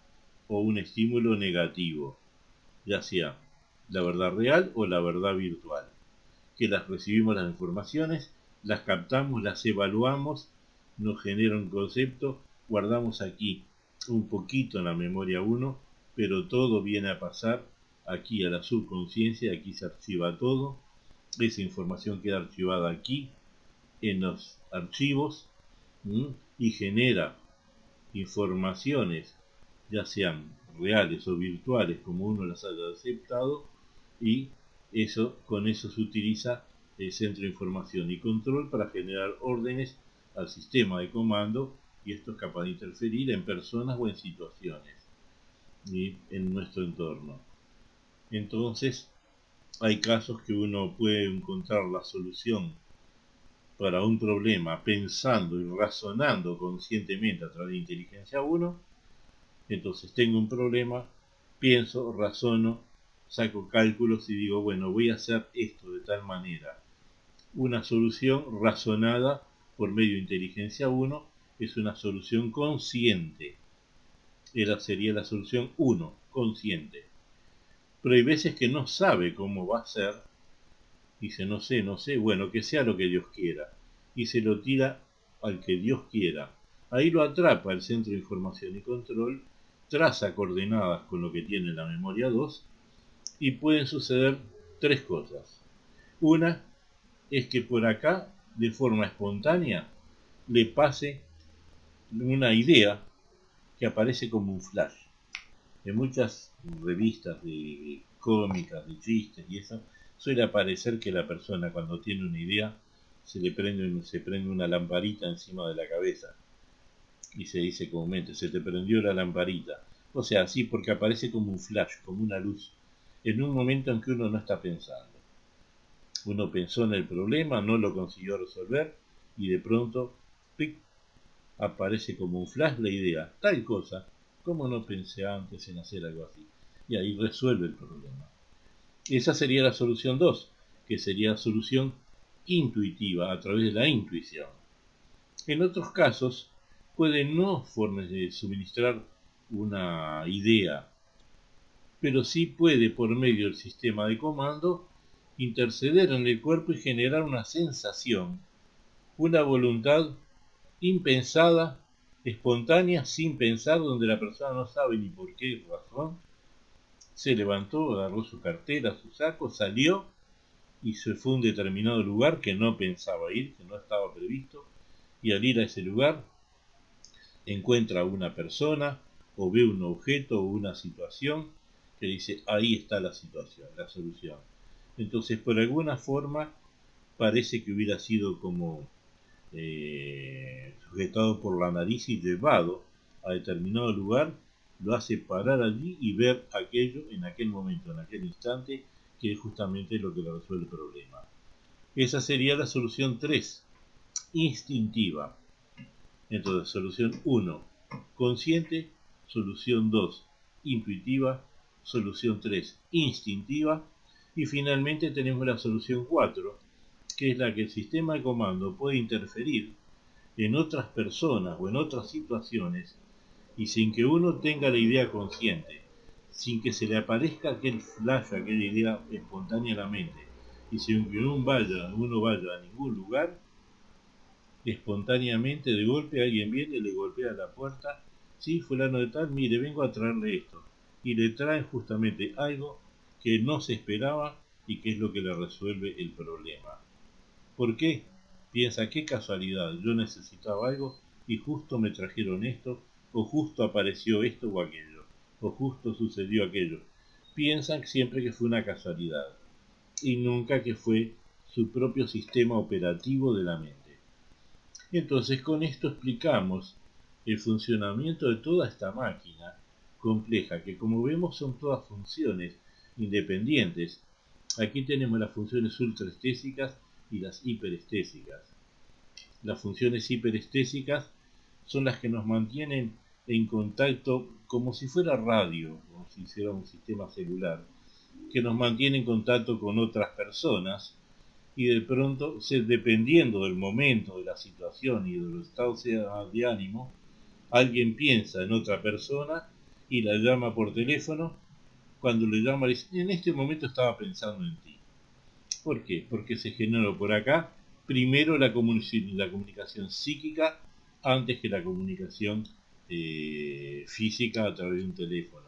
o un estímulo negativo, ya sea la verdad real o la verdad virtual, que las recibimos las informaciones, las captamos, las evaluamos, nos genera un concepto, guardamos aquí un poquito en la memoria 1, pero todo viene a pasar aquí a la subconsciencia, aquí se archiva todo, esa información queda archivada aquí en los archivos y genera informaciones, ya sean reales o virtuales, como uno las haya aceptado, y con eso se utiliza el centro de información y control para generar órdenes al sistema de comando, y esto es capaz de interferir en personas o en situaciones y en nuestro entorno. Entonces, hay casos que uno puede encontrar la solución para un problema pensando y razonando conscientemente a través de inteligencia 1. Entonces tengo un problema, pienso, razono, saco cálculos y digo, bueno, voy a hacer esto de tal manera. Una solución razonada por medio de inteligencia 1 es una solución consciente. Esa sería la solución 1, consciente. Pero hay veces que no sabe cómo va a ser. Dice, no sé, bueno, que sea lo que Dios quiera. Y se lo tira al que Dios quiera. Ahí lo atrapa el Centro de Información y Control, traza coordenadas con lo que tiene la memoria 2, y pueden suceder tres cosas. Una es que por acá, de forma espontánea, le pase una idea que aparece como un flash. En muchas revistas de cómicas, de chistes y eso, suele aparecer que la persona cuando tiene una idea se prende una lamparita encima de la cabeza y se dice comúnmente, se te prendió la lamparita. O sea, así porque aparece como un flash, como una luz, en un momento en que uno no está pensando. Uno pensó en el problema, no lo consiguió resolver y de pronto, ¡pic!, aparece como un flash la idea, tal cosa, como no pensé antes en hacer algo así. Y ahí resuelve el problema. Esa sería la solución 2, que sería la solución intuitiva, a través de la intuición. En otros casos, puede no suministrar una idea, pero sí puede, por medio del sistema de comando, interceder en el cuerpo y generar una sensación, una voluntad impensada, espontánea, sin pensar, donde la persona no sabe ni por qué razón, se levantó, agarró su cartera, su saco, salió y se fue a un determinado lugar que no pensaba ir, que no estaba previsto, y al ir a ese lugar encuentra a una persona o ve un objeto o una situación que dice, ahí está la situación, la solución. Entonces, por alguna forma, parece que hubiera sido como sujetado por la nariz y llevado a determinado lugar, lo hace parar allí y ver aquello en aquel momento, en aquel instante, que es justamente lo que le resuelve el problema. Esa sería la solución 3, instintiva. Entonces, solución 1, consciente; solución 2, intuitiva; solución 3, instintiva; y finalmente tenemos la solución 4, que es la que el sistema de comando puede interferir en otras personas o en otras situaciones y sin que uno tenga la idea consciente, sin que se le aparezca aquel flash, aquella idea espontánea a la mente, y sin que uno vaya a ningún lugar, espontáneamente de golpe alguien viene, le golpea la puerta, sí, fulano de tal, mire, vengo a traerle esto, y le traen justamente algo que no se esperaba y que es lo que le resuelve el problema. ¿Por qué? Piensa, qué casualidad, yo necesitaba algo y justo me trajeron esto, o justo apareció esto o aquello, o justo sucedió aquello. Piensan siempre que fue una casualidad y nunca que fue su propio sistema operativo de la mente. Entonces con esto explicamos el funcionamiento de toda esta máquina compleja, que como vemos son todas funciones independientes. Aquí tenemos las funciones ultraestésicas y las hiperestésicas. Las funciones hiperestésicas son las que nos mantienen en contacto como si fuera radio, como si fuera un sistema celular, que nos mantiene en contacto con otras personas y de pronto, dependiendo del momento, de la situación y de los estados de ánimo, alguien piensa en otra persona y la llama por teléfono. Cuando le llama, le dice, en este momento estaba pensando en ti. ¿Por qué? Porque se generó por acá primero la comunicación psíquica antes que la comunicación física a través de un teléfono.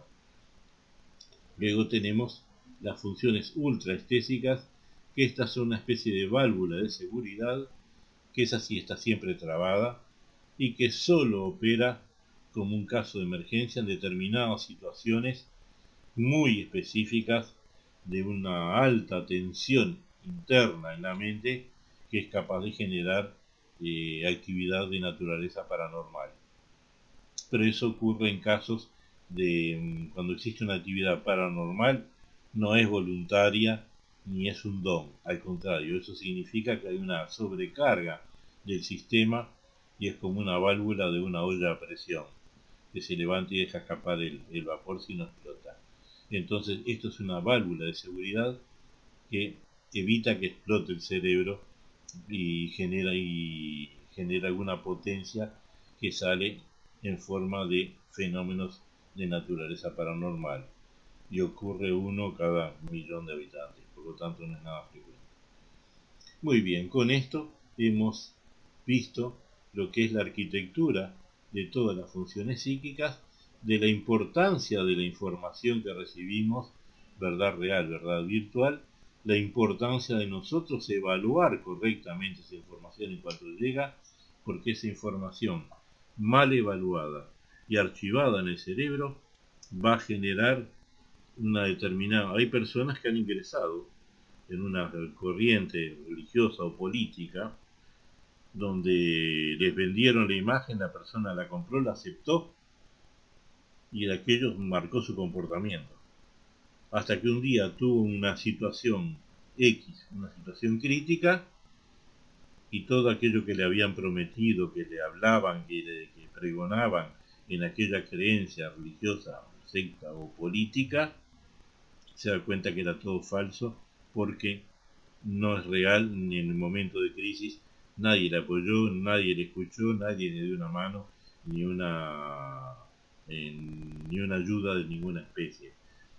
Luego tenemos las funciones ultraestésicas, que estas son una especie de válvula de seguridad, que esa sí está siempre trabada y que solo opera como un caso de emergencia en determinadas situaciones muy específicas de una alta tensión interna en la mente que es capaz de generar actividad de naturaleza paranormal. Pero eso ocurre en casos de cuando existe una actividad paranormal, no es voluntaria ni es un don, al contrario, eso significa que hay una sobrecarga del sistema y es como una válvula de una olla a presión que se levanta y deja escapar el vapor si no explota. Entonces esto es una válvula de seguridad que evita que explote el cerebro y genera alguna potencia que sale en forma de fenómenos de naturaleza paranormal y ocurre uno cada 1.000.000 de habitantes, por lo tanto no es nada frecuente. Muy bien, con esto hemos visto lo que es la arquitectura de todas las funciones psíquicas, de la importancia de la información que recibimos, verdad real, verdad virtual, la importancia de nosotros evaluar correctamente esa información en cuanto llega, porque esa información mal evaluada y archivada en el cerebro va a generar una determinada... Hay personas que han ingresado en una corriente religiosa o política donde les vendieron la imagen, la persona la compró, la aceptó y de aquello marcó su comportamiento. Hasta que un día tuvo una situación X, una situación crítica, y todo aquello que le habían prometido, que le hablaban, que pregonaban en aquella creencia religiosa, secta o política, se da cuenta que era todo falso porque no es real ni en el momento de crisis. Nadie le apoyó, nadie le escuchó, nadie le dio una mano, ni una ayuda de ninguna especie.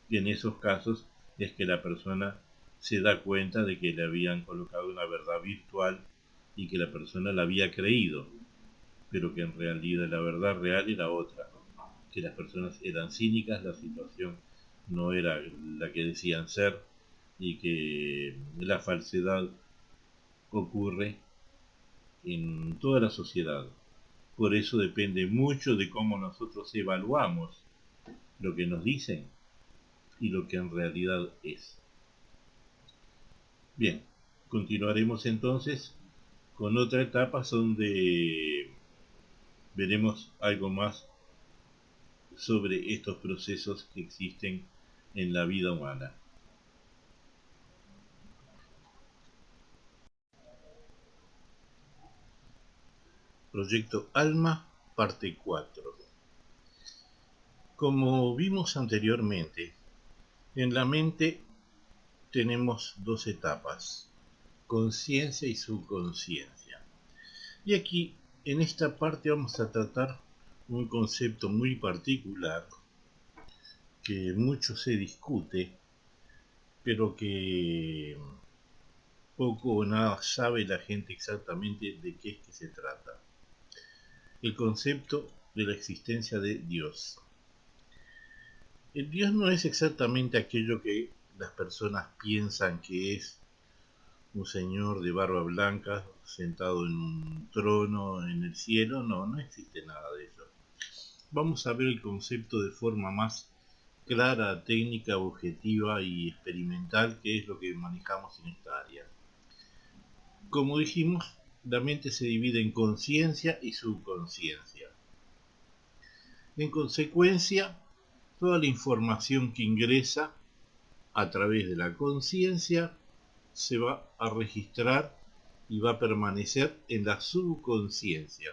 Y en esos casos es que la persona se da cuenta de que le habían colocado una verdad virtual y que la persona la había creído, pero que en realidad la verdad real era otra, que las personas eran cínicas, la situación no era la que decían ser y que la falsedad ocurre en toda la sociedad. Por eso depende mucho de cómo nosotros evaluamos lo que nos dicen y lo que en realidad es. Bien, continuaremos entonces con otra etapa donde veremos algo más sobre estos procesos que existen en la vida humana. Proyecto Alma, parte 4. Como vimos anteriormente, en la mente tenemos dos etapas, conciencia y subconsciencia. Y aquí, en esta parte, vamos a tratar un concepto muy particular que mucho se discute, pero que poco o nada sabe la gente exactamente de qué es que se trata. El concepto de la existencia de Dios. Dios no es exactamente aquello que las personas piensan que es un señor de barba blanca sentado en un trono en el cielo. No, no existe nada de eso. Vamos a ver el concepto de forma más clara, técnica, objetiva y experimental, que es lo que manejamos en esta área. Como dijimos, la mente se divide en conciencia y subconsciencia. En consecuencia, toda la información que ingresa a través de la conciencia se va a registrar y va a permanecer en la subconsciencia,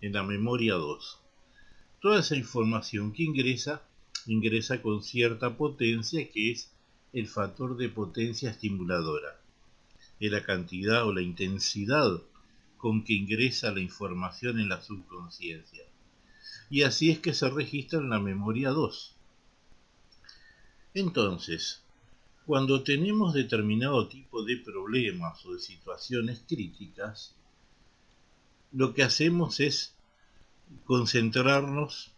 en la memoria 2. Toda esa información que ingresa con cierta potencia, que es el factor de potencia estimuladora, es la cantidad o la intensidad con que ingresa la información en la subconsciencia. Y así es que se registra en la memoria 2. Entonces, cuando tenemos determinado tipo de problemas o de situaciones críticas, lo que hacemos es concentrarnos,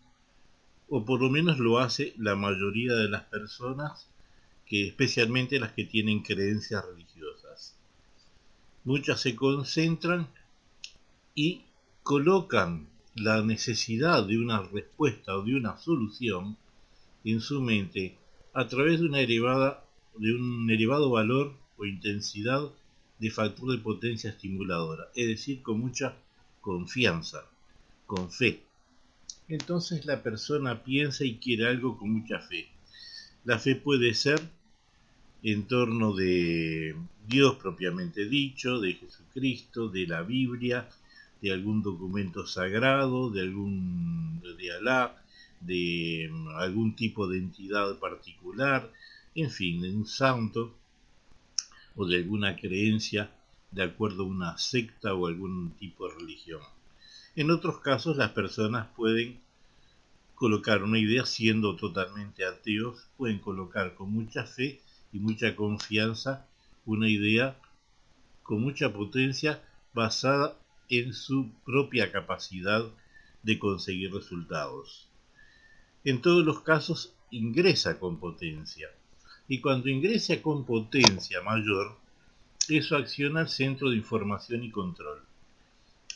o por lo menos lo hace la mayoría de las personas, que especialmente las que tienen creencias religiosas. Muchas se concentran y colocan la necesidad de una respuesta o de una solución en su mente a través de un elevado valor o intensidad de factor de potencia estimuladora, es decir, con mucha confianza, con fe. Entonces la persona piensa y quiere algo con mucha fe. La fe puede ser en torno de Dios propiamente dicho, de Jesucristo, de la Biblia, de algún documento sagrado, de Alá, de algún tipo de entidad particular, en fin, de un santo o de alguna creencia de acuerdo a una secta o algún tipo de religión. En otros casos las personas pueden colocar una idea siendo totalmente ateos, pueden colocar con mucha fe y mucha confianza una idea con mucha potencia basada en su propia capacidad de conseguir resultados. En todos los casos ingresa con potencia, y cuando ingresa con potencia mayor, eso acciona al centro de información y control.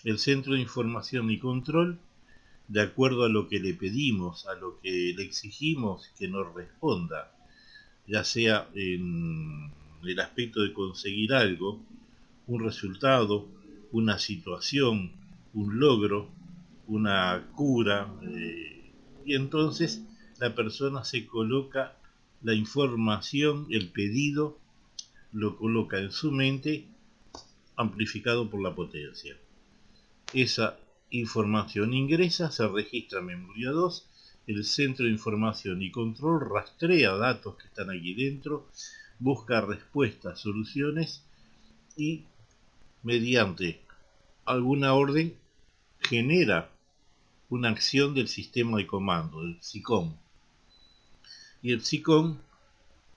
El centro de información y control, de acuerdo a lo que le pedimos, a lo que le exigimos que nos responda, ya sea en el aspecto de conseguir algo, un resultado, una situación, un logro, una cura, y entonces la persona se coloca la información, el pedido, lo coloca en su mente amplificado por la potencia. Esa información ingresa, se registra en memoria 2, el centro de información y control rastrea datos que están aquí dentro, busca respuestas, soluciones y mediante alguna orden genera una acción del sistema de comando, el SICOM. Y el SICOM,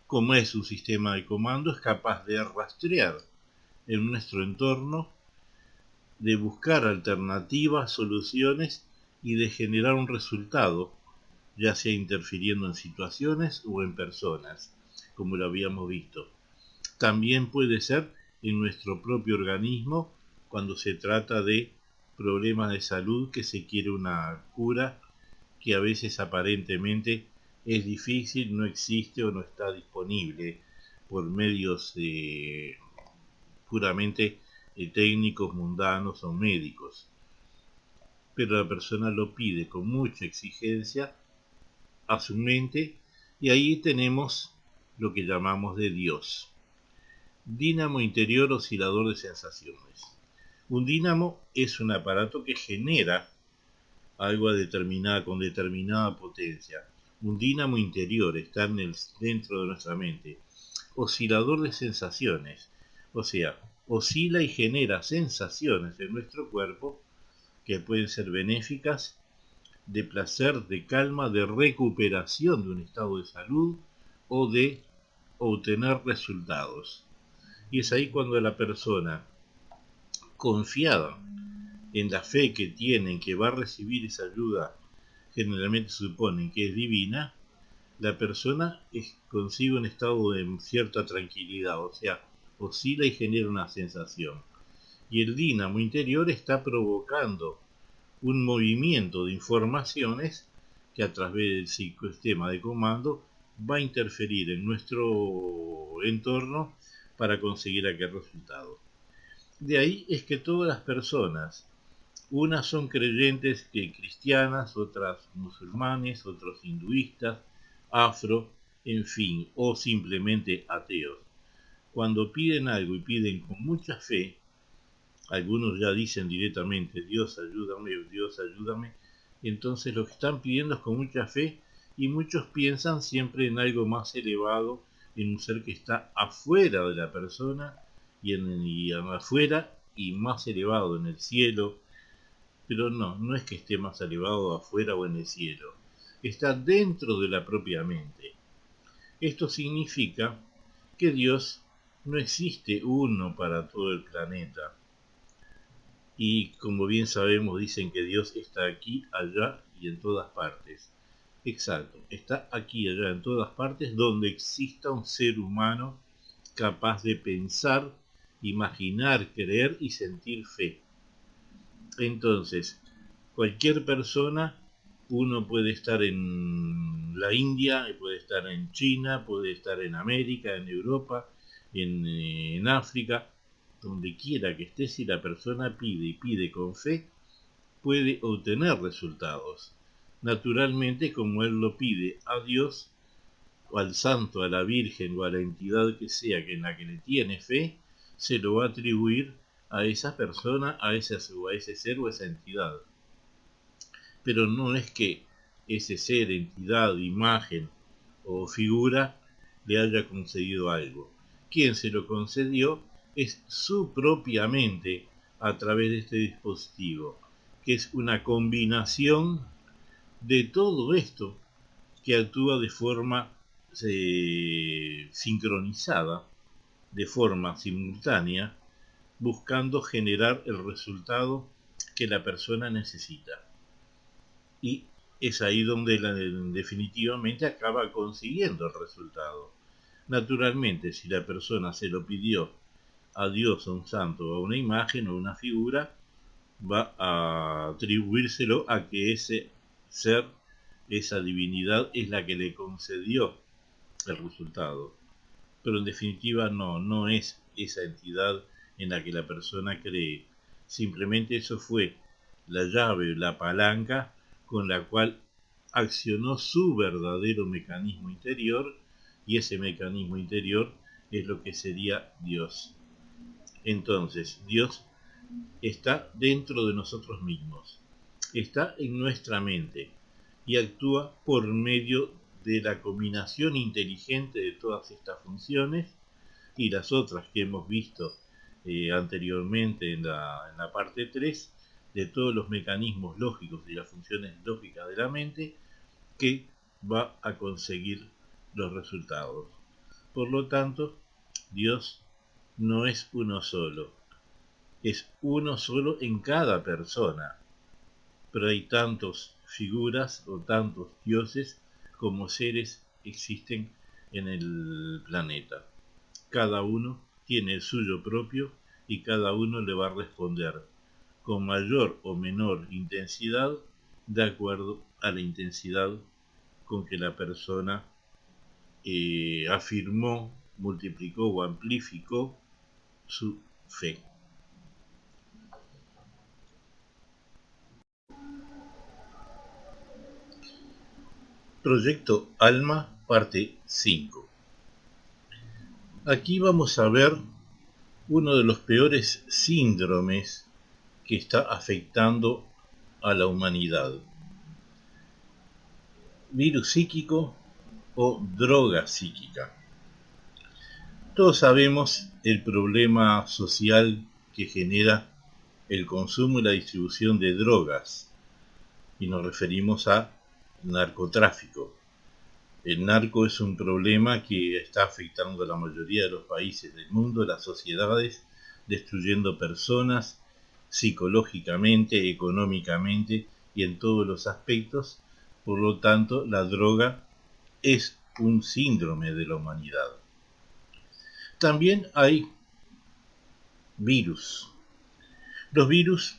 como es un sistema de comando, es capaz de rastrear en nuestro entorno, de buscar alternativas, soluciones y de generar un resultado, ya sea interfiriendo en situaciones o en personas, como lo habíamos visto. También puede ser en nuestro propio organismo cuando se trata de problemas de salud que se quiere una cura que a veces aparentemente es difícil, no existe o no está disponible por medios puramente técnicos, mundanos o médicos. Pero la persona lo pide con mucha exigencia a su mente y ahí tenemos lo que llamamos de Dios. Dínamo interior oscilador de sensaciones. Un dínamo es un aparato que genera algo con determinada potencia. Un dínamo interior está dentro de nuestra mente. Oscilador de sensaciones, o sea, oscila y genera sensaciones en nuestro cuerpo que pueden ser benéficas, de placer, de calma, de recuperación de un estado de salud o de obtener resultados. Y es ahí cuando la persona, confiada en la fe que tiene, que va a recibir esa ayuda, generalmente suponen que es divina, la persona consigue un estado de cierta tranquilidad, o sea, oscila y genera una sensación. Y el dínamo interior está provocando un movimiento de informaciones que a través del sistema de comando va a interferir en nuestro entorno para conseguir aquel resultado. De ahí es que todas las personas, unas son creyentes cristianas, otras musulmanes, otros hinduistas, afro, en fin, o simplemente ateos. Cuando piden algo y piden con mucha fe, algunos ya dicen directamente, Dios ayúdame, entonces lo que están pidiendo es con mucha fe y muchos piensan siempre en algo más elevado, en un ser que está afuera de la persona y afuera y más elevado en el cielo, pero no es que esté más elevado afuera o en el cielo, está dentro de la propia mente. Esto significa que Dios no existe uno para todo el planeta. Y como bien sabemos, dicen que Dios está aquí, allá y en todas partes. Exacto, está aquí, allá, en todas partes donde exista un ser humano capaz de pensar, imaginar, creer y sentir fe. Entonces, cualquier persona, uno puede estar en la India, puede estar en China, puede estar en América, en Europa, en África, donde quiera que esté, si la persona pide y pide con fe, puede obtener resultados. Naturalmente, como él lo pide a Dios, o al santo, a la Virgen o a la entidad que sea en la que le tiene fe, se lo va a atribuir a esa persona, a ese ser o a esa entidad. Pero no es que ese ser, entidad, imagen o figura le haya concedido algo. Quien se lo concedió es su propia mente a través de este dispositivo, que es una combinación de todo esto que actúa de forma sincronizada, de forma simultánea, buscando generar el resultado que la persona necesita. Y es ahí donde definitivamente acaba consiguiendo el resultado. Naturalmente, si la persona se lo pidió a Dios, a un santo, a una imagen o una figura, va a atribuírselo a que ese ser, esa divinidad, es la que le concedió el resultado. Pero en definitiva no es esa entidad en la que la persona cree. Simplemente eso fue la llave, la palanca con la cual accionó su verdadero mecanismo interior, y ese mecanismo interior es lo que sería Dios. Entonces, Dios está dentro de nosotros mismos, está en nuestra mente y actúa por medio de la combinación inteligente de todas estas funciones y las otras que hemos visto anteriormente en la parte 3, de todos los mecanismos lógicos y las funciones lógicas de la mente que va a conseguir los resultados. Por lo tanto, Dios no es uno solo, es uno solo en cada persona, pero hay tantas figuras o tantos dioses como seres existen en el planeta. Cada uno tiene el suyo propio y cada uno le va a responder con mayor o menor intensidad de acuerdo a la intensidad con que la persona afirmó, multiplicó o amplificó su fe. Proyecto Alma, parte 5. Aquí vamos a ver uno de los peores síndromes que está afectando a la humanidad. Virus psíquico o droga psíquica. Todos sabemos el problema social que genera el consumo y la distribución de drogas, y nos referimos a narcotráfico. El narco es un problema que está afectando a la mayoría de los países del mundo, las sociedades, destruyendo personas psicológicamente, económicamente y en todos los aspectos. Por lo tanto, la droga es un síndrome de la humanidad. También hay virus. Los virus,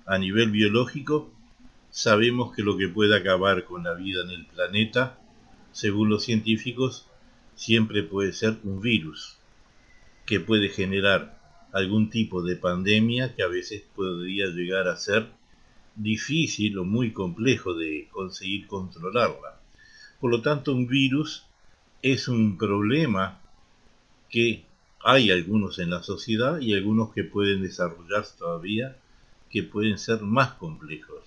a nivel biológico, sabemos que lo que puede acabar con la vida en el planeta, según los científicos, siempre puede ser un virus, que puede generar algún tipo de pandemia que a veces podría llegar a ser difícil o muy complejo de conseguir controlarla. Por lo tanto, un virus es un problema que hay algunos en la sociedad y algunos que pueden desarrollarse todavía, que pueden ser más complejos.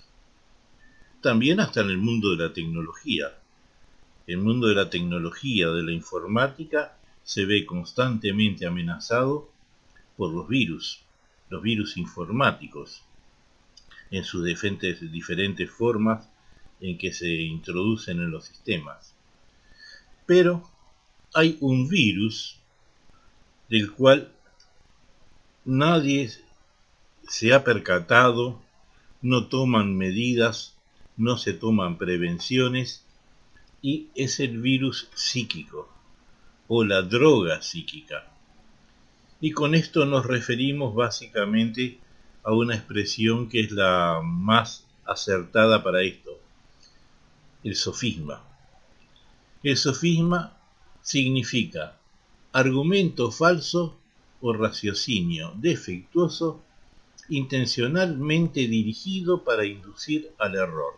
También hasta en el mundo de la tecnología. El mundo de la tecnología, de la informática, se ve constantemente amenazado por los virus informáticos, en sus diferentes formas en que se introducen en los sistemas. Pero hay un virus del cual nadie se ha percatado, no toman medidas, no se toman prevenciones, y es el virus psíquico o la droga psíquica. Y con esto nos referimos básicamente a una expresión que es la más acertada para esto: el sofisma. El sofisma significa argumento falso o raciocinio defectuoso intencionalmente dirigido para inducir al error.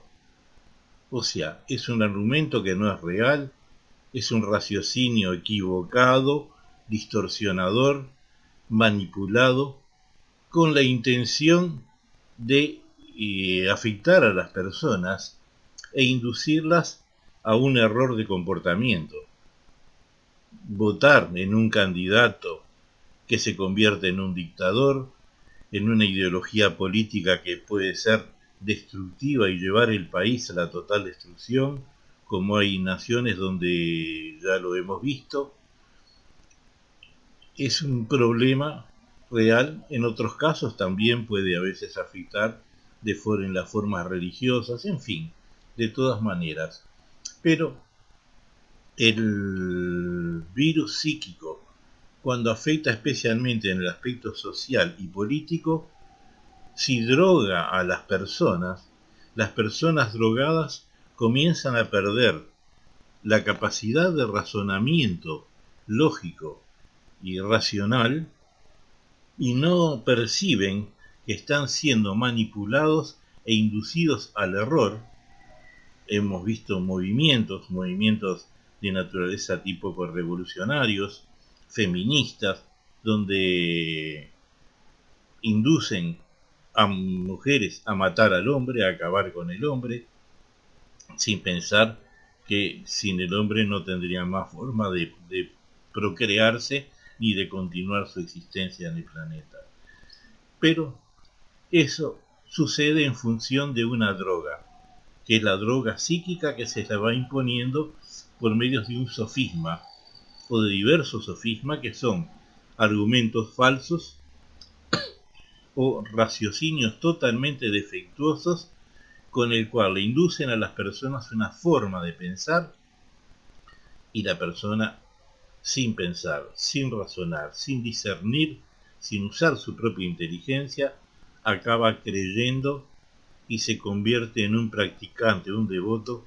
O sea, es un argumento que no es real, es un raciocinio equivocado, distorsionador, manipulado, con la intención de afectar a las personas e inducirlas a un error de comportamiento. Votar en un candidato que se convierte en un dictador, en una ideología política que puede ser destructiva y llevar el país a la total destrucción, como hay naciones donde ya lo hemos visto, es un problema real. En otros casos también puede a veces afectar en las formas religiosas, en fin, de todas maneras. Pero el virus psíquico, cuando afecta especialmente en el aspecto social y político, si droga a las personas drogadas comienzan a perder la capacidad de razonamiento lógico y racional y no perciben que están siendo manipulados e inducidos al error. Hemos visto movimientos de naturaleza tipo revolucionarios, feministas, donde inducen a mujeres a matar al hombre, a acabar con el hombre, sin pensar que sin el hombre no tendrían más forma de procrearse ni de continuar su existencia en el planeta. Pero eso sucede en función de una droga, que es la droga psíquica que se la va imponiendo por medio de un sofisma o de diversos sofismas, que son argumentos falsos o raciocinios totalmente defectuosos, con el cual le inducen a las personas una forma de pensar, y la persona, sin pensar, sin razonar, sin discernir, sin usar su propia inteligencia, acaba creyendo y se convierte en un practicante, un devoto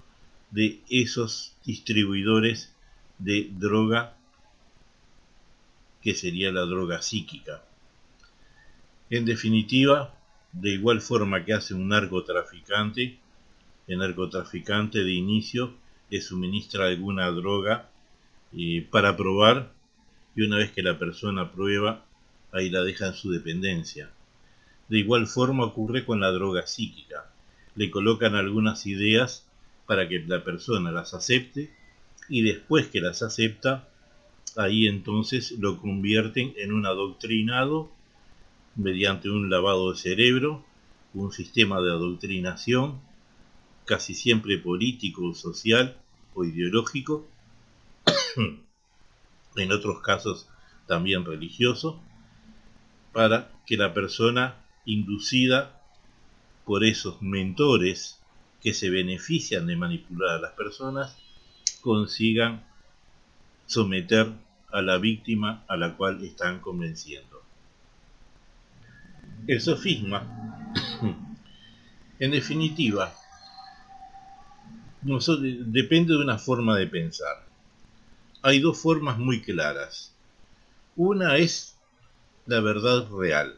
de esos distribuidores de droga, que sería la droga psíquica. En definitiva, de igual forma que hace un narcotraficante, el narcotraficante de inicio le suministra alguna droga para probar, y una vez que la persona prueba, ahí la deja en su dependencia. De igual forma ocurre con la droga psíquica. Le colocan algunas ideas para que la persona las acepte, y después que las acepta, ahí entonces lo convierten en un adoctrinado mediante un lavado de cerebro, un sistema de adoctrinación, casi siempre político, social o ideológico, en otros casos también religioso, para que la persona, inducida por esos mentores que se benefician de manipular a las personas, consigan someter a la víctima a la cual están convenciendo. El sofisma, en definitiva, depende de una forma de pensar. Hay dos formas muy claras. Una es la verdad real,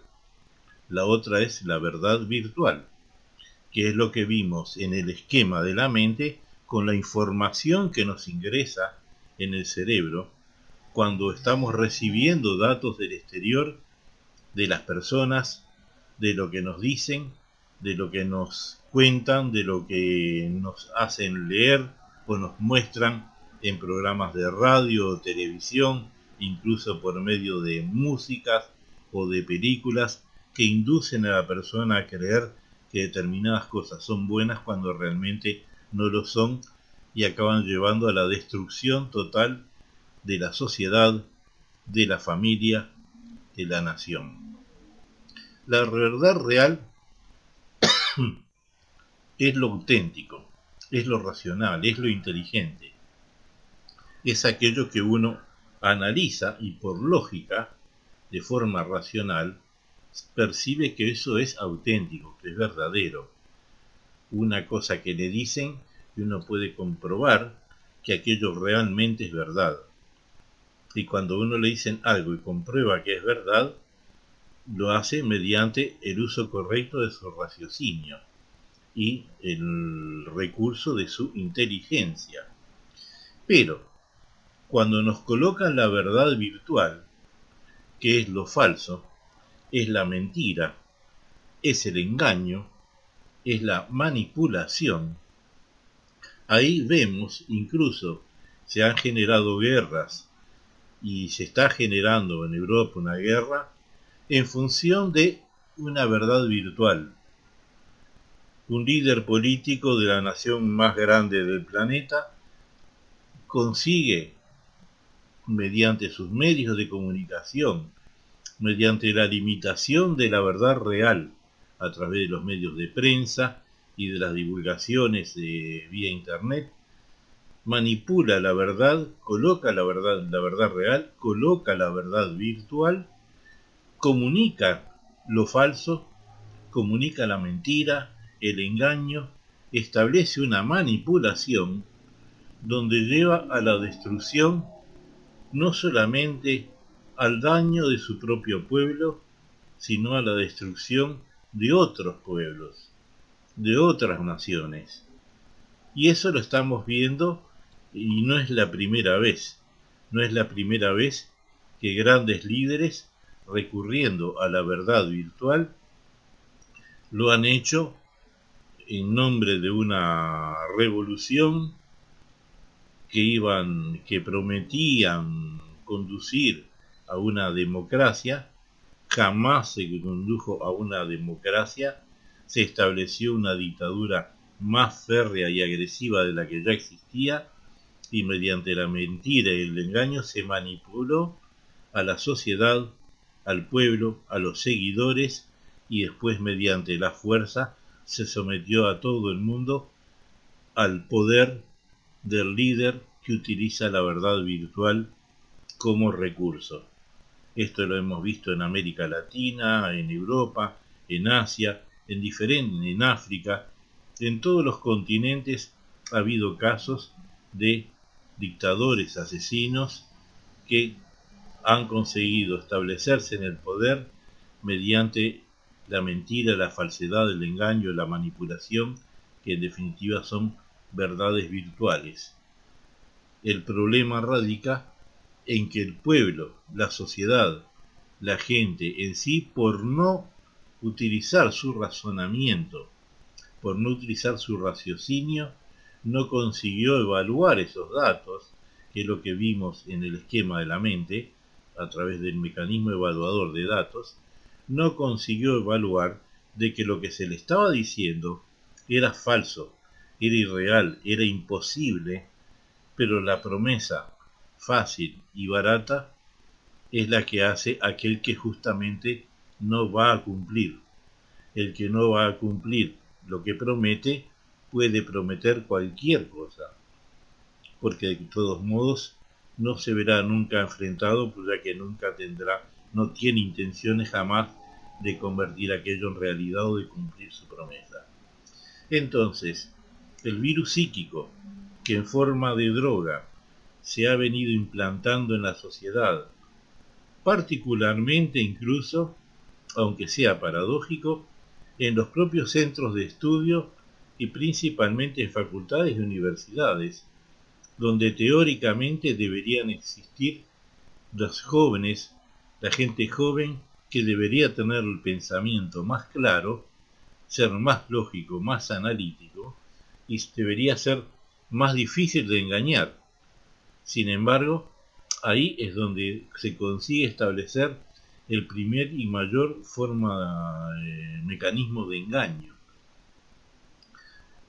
la otra es la verdad virtual, que es lo que vimos en el esquema de la mente con la información que nos ingresa en el cerebro cuando estamos recibiendo datos del exterior, de las personas, de lo que nos dicen, de lo que nos cuentan, de lo que nos hacen leer o nos muestran en programas de radio o televisión, incluso por medio de músicas o de películas que inducen a la persona a creer que determinadas cosas son buenas cuando realmente no lo son y acaban llevando a la destrucción total de la sociedad, de la familia, de la nación. La verdad real es lo auténtico, es lo racional, es lo inteligente. Es aquello que uno analiza y por lógica, de forma racional, percibe que eso es auténtico, que es verdadero. Una cosa que le dicen y uno puede comprobar que aquello realmente es verdad. Y cuando uno le dicen algo y comprueba que es verdad, lo hace mediante el uso correcto de su raciocinio y el recurso de su inteligencia. Pero, cuando nos colocan la verdad virtual, que es lo falso, es la mentira, es el engaño, es la manipulación, ahí vemos incluso se han generado guerras y se está generando en Europa una guerra en función de una verdad virtual. Un líder político de la nación más grande del planeta consigue, mediante sus medios de comunicación, mediante la limitación de la verdad real, a través de los medios de prensa y de las divulgaciones vía internet, manipula la verdad, coloca la verdad real, coloca la verdad virtual, comunica lo falso, comunica la mentira, el engaño, establece una manipulación donde lleva a la destrucción no solamente al daño de su propio pueblo, sino a la destrucción de otros pueblos, de otras naciones. Y eso lo estamos viendo y no es la primera vez. No es la primera vez que grandes líderes, recurriendo a la verdad virtual, lo han hecho en nombre de una revolución que prometían conducir a una democracia. Jamás se condujo a una democracia, se estableció una dictadura más férrea y agresiva de la que ya existía, y mediante la mentira y el engaño se manipuló a la sociedad, al pueblo, a los seguidores, y después mediante la fuerza se sometió a todo el mundo al poder del líder que utiliza la verdad virtual como recurso. Esto lo hemos visto en América Latina, en Europa, en Asia, en África, en todos los continentes ha habido casos de dictadores asesinos que han conseguido establecerse en el poder mediante la mentira, la falsedad, el engaño, la manipulación, que en definitiva son verdades virtuales. El problema radica en que el pueblo, la sociedad, la gente en sí, por no utilizar su razonamiento, por no utilizar su raciocinio, no consiguió evaluar esos datos, que es lo que vimos en el esquema de la mente, a través del mecanismo evaluador de datos, no consiguió evaluar de que lo que se le estaba diciendo era falso, era irreal, era imposible, pero la promesa fácil y barata es la que hace aquel que justamente no va a cumplir. El que no va a cumplir lo que promete puede prometer cualquier cosa. porque de todos modos no se verá nunca enfrentado, pues ya que no tiene intenciones jamás de convertir aquello en realidad o de cumplir su promesa. Entonces, el virus psíquico, que en forma de droga se ha venido implantando en la sociedad, particularmente incluso, aunque sea paradójico, en los propios centros de estudio y principalmente en facultades y universidades, donde teóricamente deberían existir los jóvenes, la gente joven que debería tener el pensamiento más claro, ser más lógico, más analítico, y debería ser más difícil de engañar. Sin embargo, ahí es donde se consigue establecer el primer y mayor mecanismo de engaño.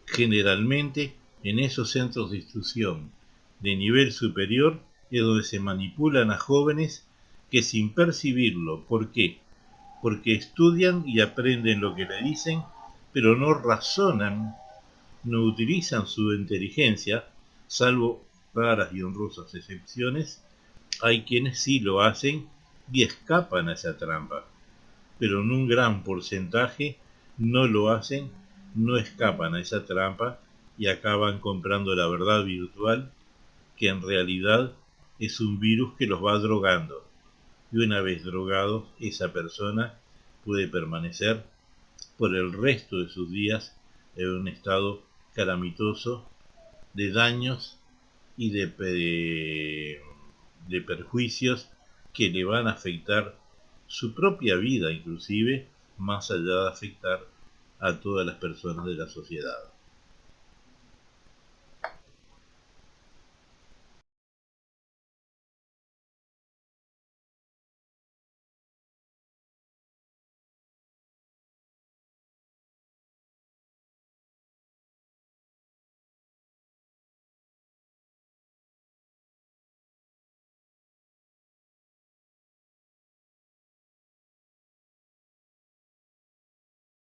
Generalmente, en esos centros de instrucción de nivel superior es donde se manipulan a jóvenes que sin percibirlo, ¿por qué? Porque estudian y aprenden lo que le dicen, pero no razonan, no utilizan su inteligencia, salvo raras y honrosas excepciones. Hay quienes sí lo hacen y escapan a esa trampa, pero en un gran porcentaje no lo hacen, no escapan a esa trampa y acaban comprando la verdad virtual, que en realidad es un virus que los va drogando. Y una vez drogados, esa persona puede permanecer por el resto de sus días en un estado calamitoso de daños y de perjuicios que le van a afectar su propia vida, inclusive, más allá de afectar a todas las personas de la sociedad.